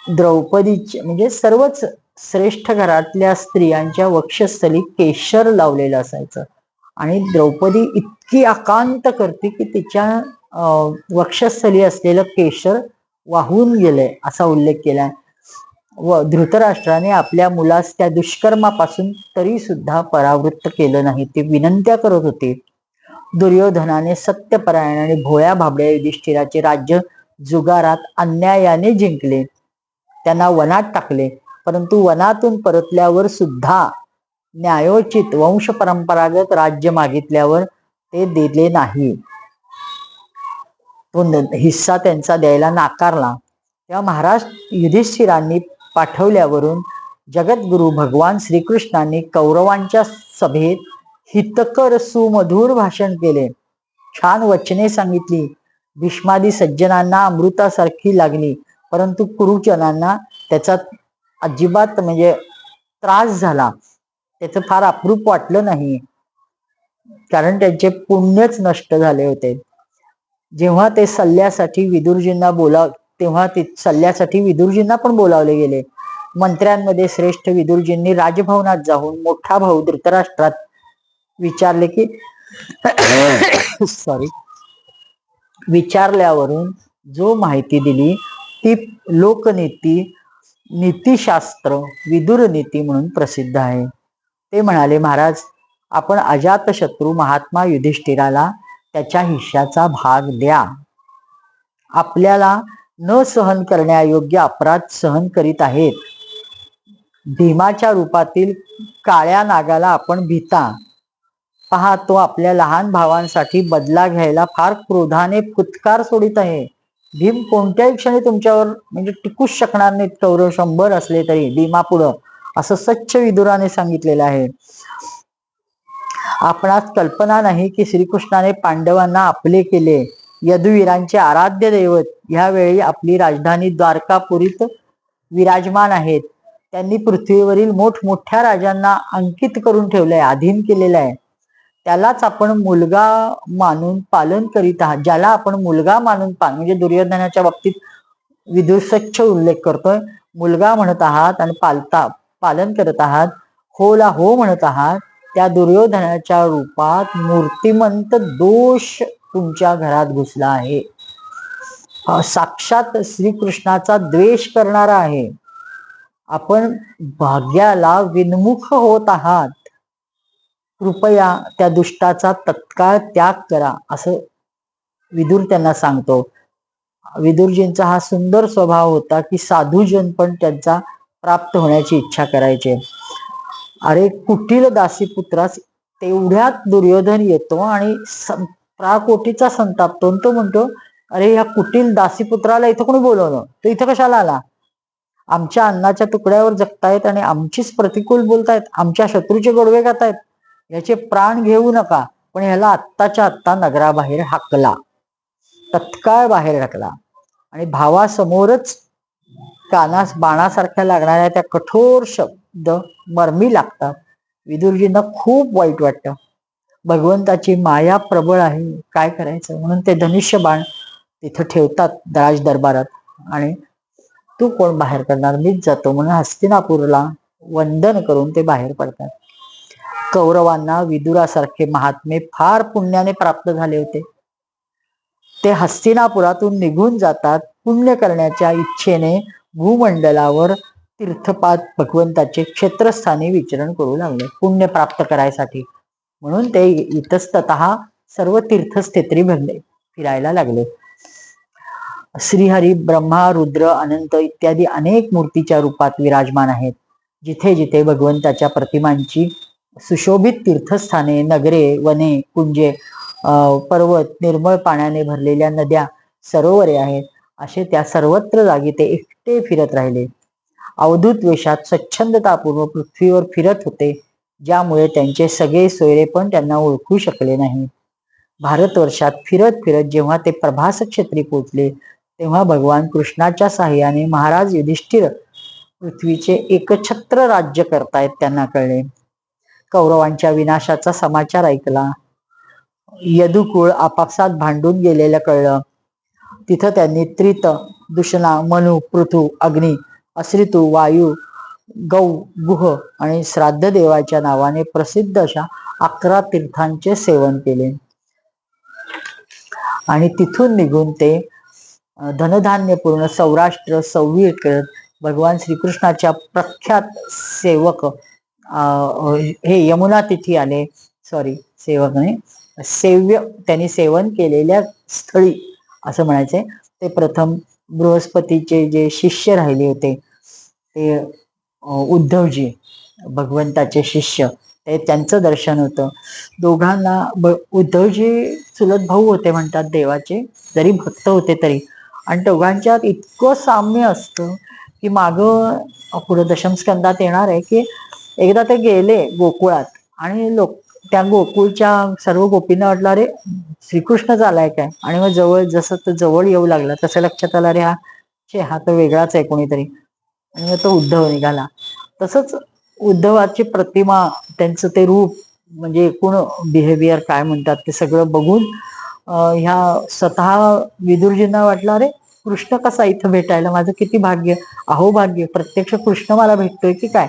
द्रौपदीचे म्हणजे सर्वच श्रेष्ठ घरातल्या स्त्रियांच्या वक्षस्थली केशर लावलेलं असायचं आणि द्रौपदी इतकी आकांत करते की तिच्या वक्षस्थली असलेलं केशर वाहून गेलंय असा उल्लेख केलाय. व धृतराष्ट्राने आपल्या मुलास त्या दुष्कर्मापासून तरी सुद्धा परावृत्त केलं नाही. ते विनंत्या करत होते. दुर्योधनाने सत्यपरायण आणि भोळ्या भाबड्या युधिष्ठिराचे राज्य जुगारात अन्यायाने जिंकले, त्यांना वनात टाकले, परंतु वनातून परतल्यावर सुद्धा न्यायोचित वंश परंपरागत राज्य मागितल्यावर ते दिले नाही. तो हिस्सा त्यांचा द्यायला नाकारला. तेव्हा महाराज युधिष्ठिरांनी पाठवल्यावरून जगद्गुरु भगवान श्रीकृष्णांनी कौरवांच्या सभेत हितकर सुमधुर भाषण केले, छान वचने सांगितली. भीष्मादी सज्जनांना अमृतासारखी लागली, परंतु कुरुजनांना त्याचा अजिबात म्हणजे त्रास झाला, त्याचं फार अप्रूप वाटलं नाही, कारण त्यांचे पुण्यच नष्ट झाले होते. जेव्हा ते सल्ल्यासाठी विदुरजींना तेव्हा ते सल्ल्यासाठी विदुरजींना पण बोलावले गेले, मंत्र्यांमध्ये श्रेष्ठ विदुरजींनी राजभवनात जाऊन मोठा भाऊ धृतराष्ट्रात विचारले की सॉरी विचारल्यावरून जो माहिती दिली ती लोकनीती नीतिशास्त्र विदुर नीती म्हणून प्रसिद्ध आहे. ते म्हणाले, महाराज, आपण अजातशत्रू महात्मा युधिष्ठिराला त्याच्या हिश्श्याचा भाग द्या. आपल्याला न सहन करण्यायोग्य अपराध सहन करीत आहेत. भीमाच्या रूपातील काळ्या नागाला आपण भीता. पहा, तो आपल्या लहान भावांसाठी बदला घ्यायला फार क्रोधाने फुत्कार सोडित आहे. भीम कोणत्याही क्षणी तुमच्यावर म्हणजे टिकूच शकणार नाहीत, कौरव 100 असले तरी भीमा पुढं, असं सच्च विदुराने सांगितलेलं आहे. आपणास कल्पना नाही की श्रीकृष्णाने पांडवांना आपले केले. यदुवीरांचे आराध्य दैवत ह्यावेळी आपली राजधानी द्वारकापुरीत विराजमान आहेत. त्यांनी पृथ्वीवरील मोठमोठ्या राजांना अंकित करून ठेवलंय, अधीन केलेलं आहे. त्यालाच आपण मुलगा मानून पालन करीत आहात. ज्याला आपण मुलगा मानून म्हणजे दुर्योधनाच्या बाबतीत विदुर सच्च उल्लेख करतोय. मुलगा म्हणत आहात आणि पालन करत आहात, होला हो म्हणत आहात. त्या दुर्योधनाच्या रूपात मूर्तिमंत दोष तुमच्या घरात घुसला आहे. साक्षात श्रीकृष्णाचा द्वेष करणारा आहे. आपण भाग्याला विन्मुख होत आहात. कृपया त्या दुष्टाचा तत्काळ त्याग करा, असं विदुर त्यांना सांगतो. विदुरजींचा हा सुंदर स्वभाव होता की साधूजन पण त्यांचा प्राप्त होण्याची इच्छा करायचे. अरे कुटील दासीपुत्रास तेवढ्यात दुर्योधन येतो आणि प्राकोटीचा संतापतो. तो म्हणतो, अरे ह्या कुटील दासीपुत्राला इथं कोणी बोलवलं, तो इथं कशाला आला? आमच्या अन्नाच्या तुकड्यावर जगतायत आणि आमचीच प्रतिकूल बोलतायत, आमच्या शत्रूचे गोडवे गातायत. याचे प्राण घेऊ नका, पण ह्याला आत्ताच्या आत्ता नगराबाहेर हाकला. तत्काळ बाहेर ढकला. आणि भावासमोरच कानास बाणासारख्या लागणाऱ्या त्या कठोर शब्द मर्मी लागतात. विदुरजींना खूप वाईट वाटतं. भगवंताची माया प्रबळ आहे, काय करायचं, म्हणून ते धनुष्य बाण तिथं ठेवतात राज दरबारात. आणि तू कोण बाहेर करणार, मीच जातो म्हणून हस्तिनापूरला वंदन करून ते बाहेर पडतात. कौरवांना विदुरासारखे महात्मे फार पुण्याने प्राप्त झाले होते. ते हस्तिनापुरातून निघून जातात. पुण्य करण्याच्या इच्छेने भूमंडलावर तीर्थपात भगवंताचे क्षेत्रस्थानी विचरण करू लागले, पुण्य प्राप्त करायसाठी. म्हणून ते इतस्ततः सर्व तीर्थक्षेत्री भरले फिरायला लागले. श्रीहरी, ब्रह्मा, रुद्र, अनंत इत्यादी अनेक मूर्तीच्या रूपात विराजमान आहेत. जिथे जिथे भगवंताच्या प्रतिमांची सुशोभित तीर्थस्थाने, नगरे, वने, कुंजे, पर्वत, निर्मळ पाण्याने भरलेल्या नद्या, सरोवरे आहेत, असे त्या सर्वत्र जागी ते एकटे फिरत राहिले. अवधूत वेशात स्वच्छंदतापूर्व पृथ्वीवर फिरत होते, ज्यामुळे त्यांचे सगळे सोयरे पण त्यांना ओळखू शकले नाही. भारतवर्षात फिरत फिरत जेव्हा ते प्रभास क्षेत्री पोचले, तेव्हा भगवान कृष्णाच्या साह्याने महाराज युधिष्ठिर पृथ्वीचे एकछत्र राज्य करतायत त्यांना कळले. कौरवांच्या विनाशाचा समाचार ऐकला. यदुकुळ आपापसात भांडून गेलेलं कळलं. तिथं त्यांनी त्रित, दुशना, मनु, पृथु, अग्नी, अश्रितू, वायू, गौ, गुह आणि श्राद्ध देवाच्या नावाने प्रसिद्ध अशा 11 तीर्थांचे सेवन केले. आणि तिथून निघून ते धनधान्यपूर्ण सौराष्ट्र सौवीर करत भगवान श्रीकृष्णाच्या प्रख्यात सेवक हे यमुना तिथी आले. सेवक नाही, सेव्य, त्यांनी सेवन केलेल्या स्थळी असं म्हणायचंय. ते प्रथम बृहस्पतीचे जे शिष्य राहिले होते ते उद्धवजी, भगवंताचे शिष्य, ते त्यांचं दर्शन होतं. दोघांना उद्धवजी चुलत भाऊ होते म्हणतात देवाचे, जरी भक्त होते तरी. आणि दोघांच्यात इतकं साम्य असतं की मागं पुढे दशमस्कंदात येणार आहे की एकदा ते गेले गोकुळात आणि त्या गोकुळच्या सर्व गोपींना वाटलं, अरे श्रीकृष्णच आलाय काय. आणि मग जवळ जसं तो जवळ येऊ लागला तसं लक्षात आलं, अरे हा तर वेगळाच आहे कोणीतरी. आणि मग तो उद्धव निघाला. तसंच उद्धवाची प्रतिमा, त्यांचं ते रूप, म्हणजे एकूण बिहेवियर काय म्हणतात ते सगळं बघून ह्या स्वतः विदुरजींना वाटलं, अरे कृष्ण कसा इथं भेटायला, माझं किती भाग्य, अहो भाग्य, प्रत्यक्ष कृष्ण मला भेटतोय की काय.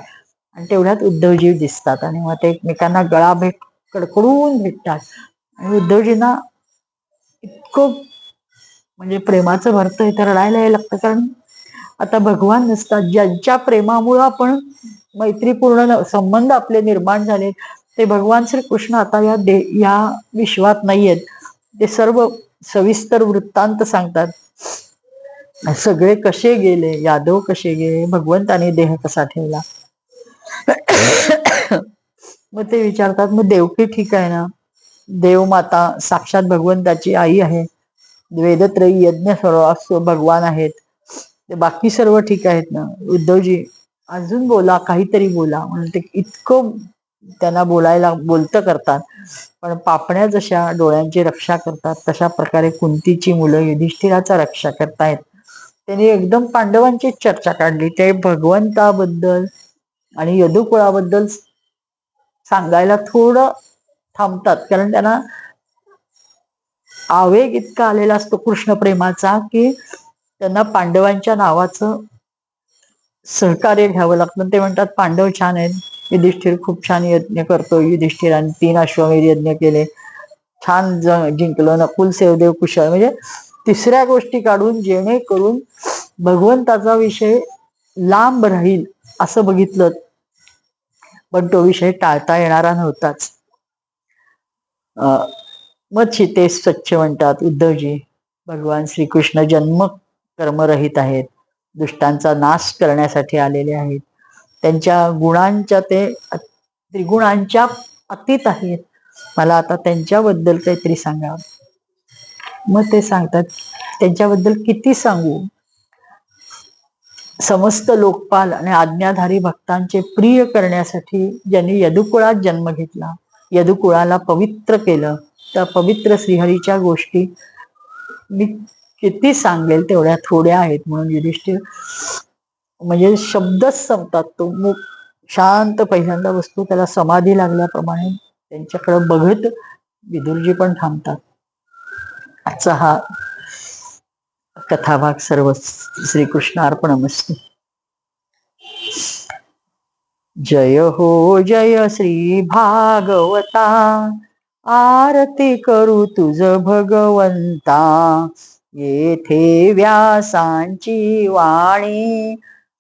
आणि तेवढ्यात उद्धवजी दिसतात आणि मग ते एकमेकांना गळा भेट कडकडून भेटतात. आणि उद्धवजींना इतकं म्हणजे प्रेमाचं भरतं इथं रडायला यायला लागतं. कारण आता भगवान नसतात, ज्यांच्या प्रेमामुळं आपण मैत्रीपूर्ण संबंध आपले निर्माण झाले, ते भगवान श्रीकृष्ण आता या विश्वात नाहीयेत. ते सर्व सविस्तर वृत्तांत सांगतात. सगळे कसे गेले, यादव कसे गेले, भगवंताने देह कसा ठेवला. मग ते विचारतात, मग देवकी ठीक आहे ना, देवमाता साक्षात भगवंताची आई आहे, वेदत्रयी यज्ञ सर्व भगवान आहेत, ते बाकी सर्व ठीक आहेत ना. उद्धवजी अजून बोला, काहीतरी बोला म्हणून ते इतकं त्यांना बोलतं करतात. पण पापण्या जशा डोळ्यांची रक्षा करतात, तशा प्रकारे कुंतीची मुलं युधिष्ठिराचा रक्षा करतायत. त्यांनी एकदम पांडवांची चर्चा काढली. ते भगवंताबद्दल आणि यदुकुळाबद्दल सांगायला थोडं थांबतात, कारण त्यांना आवेग इतका आलेला असतो कृष्ण प्रेमाचा की त्यांना पांडवांच्या नावाचं सहकार्य घ्यावं लागतं. ते म्हणतात पांडव छान आहेत, युधिष्ठिर खूप छान यज्ञ करतो, युधिष्ठिराने 3 अश्वमेध यज्ञ केले, छान जिंकलं, नकुल सहदेव कुशल, म्हणजे तिसऱ्या गोष्टी काढून जेणेकरून भगवंताचा विषय लांब राहील असं बघितलं. पण तो विषय टाळता येणारा नव्हताच. मग चितेस स्वच्छ म्हणतात उद्धवजी, भगवान श्रीकृष्ण जन्म कर्मरहित आहेत, दुष्टांचा नाश करण्यासाठी आलेले आहेत, त्यांच्या गुणांच्या ते त्रिगुणांच्या अतीत आहेत, मला आता त्यांच्याबद्दल काहीतरी सांगा. मग ते सांगतात, त्यांच्याबद्दल किती सांगू, समस्त लोकपाल आणि आज्ञाधारी भक्तांचे प्रिय करण्यासाठी ज्यांनी यदुकुळात जन्म घेतला, यदुकुळाला पवित्र केलं, त्या पवित्र श्रीहरीच्या गोष्टी मी किती सांगेल तेवढ्या थोड्या आहेत. म्हणून युधिष्ठिर म्हणजे शब्दच संपतात. तो मुख शांत पहिल्यांदा बसतो, त्याला समाधी लागल्याप्रमाणे त्यांच्याकडे बघत विदुरजी पण थांबतात. आजचा हा कथाभाग सर्व श्रीकृष्णार्पणमस्तु. जय हो जय श्री भागवता, आरती करू तुझ भगवंता, येथे व्यासांची वाणी,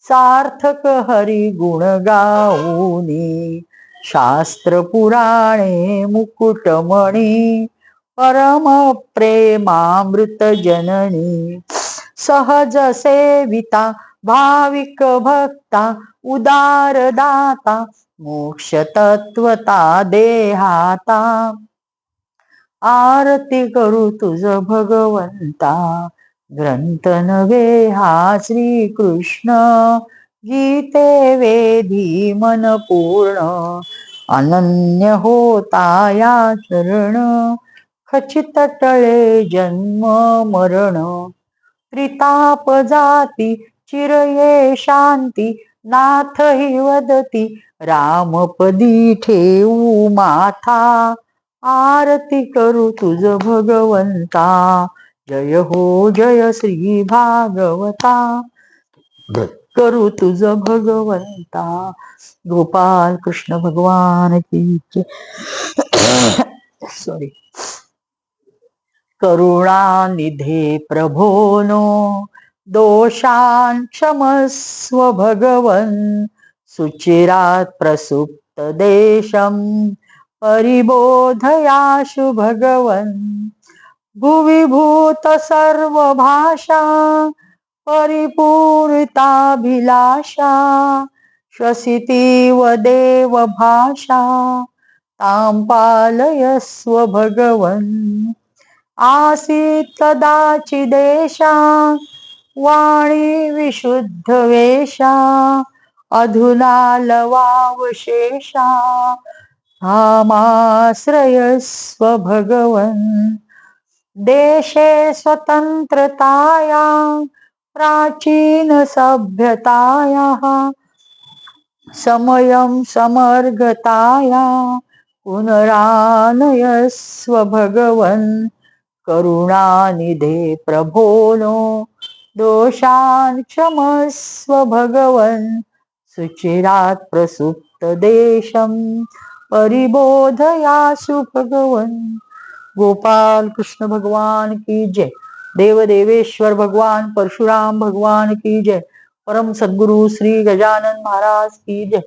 सार्थक हरी गुण गाऊनी, शास्त्र पुराणे मुकुटमणी, परम प्रेमामृत जननी, सहज सेविता भाविक भक्ता, उदार दाता, मोक्ष तत्वता देहाता, आरती करू तुझ भगवंता, ग्रंथ नव्हे हा श्रीकृष्ण, गीते वेधी मन पूर्ण, अनन्य होता या शरण, खचित टळे जन्म मरण, त्रिताप जाती चिरये शांती, नाथ हि वदती रामपदी ठेवू माथा, आरती करू तुझ भगवंता, जय हो जय श्री भागवता, करू तुझ भगवंता. गोपाल कृष्ण भगवान की जय. सॉरी. करुणानिधे प्रभोनो, दोषान् क्षमस्व भगवन्, सुचिरात् प्रसुप्त देशं, परिबोधयाशु भगवन्, भुवि भूत सर्वभाषा, परिपूरिताभिलाषा, श्वसितीव देव भाषा, तां पालयस्व भगवन्, आसीत् कदाचिदेषा, वाणी विशुद्ध वेषा, अधुना लवावशेषा, मामाश्रयस्व भगवन्, देशे स्वतंत्रताया, प्राचीन सभ्यतायाः, समयं समर्गताया, पुनरानयस्व भगवन्, करुणानिधे प्रभोनो, दोषान् क्षमस्व भगवन् सुचिरात् प्रसुप्त देशम परिबोधयासु भगवन्. गोपाल कृष्ण भगवान की जय. देव देवेश्वर भगवान परशुराम भगवान की जय. परम सद्गुरु श्री गजानन महाराज की जय.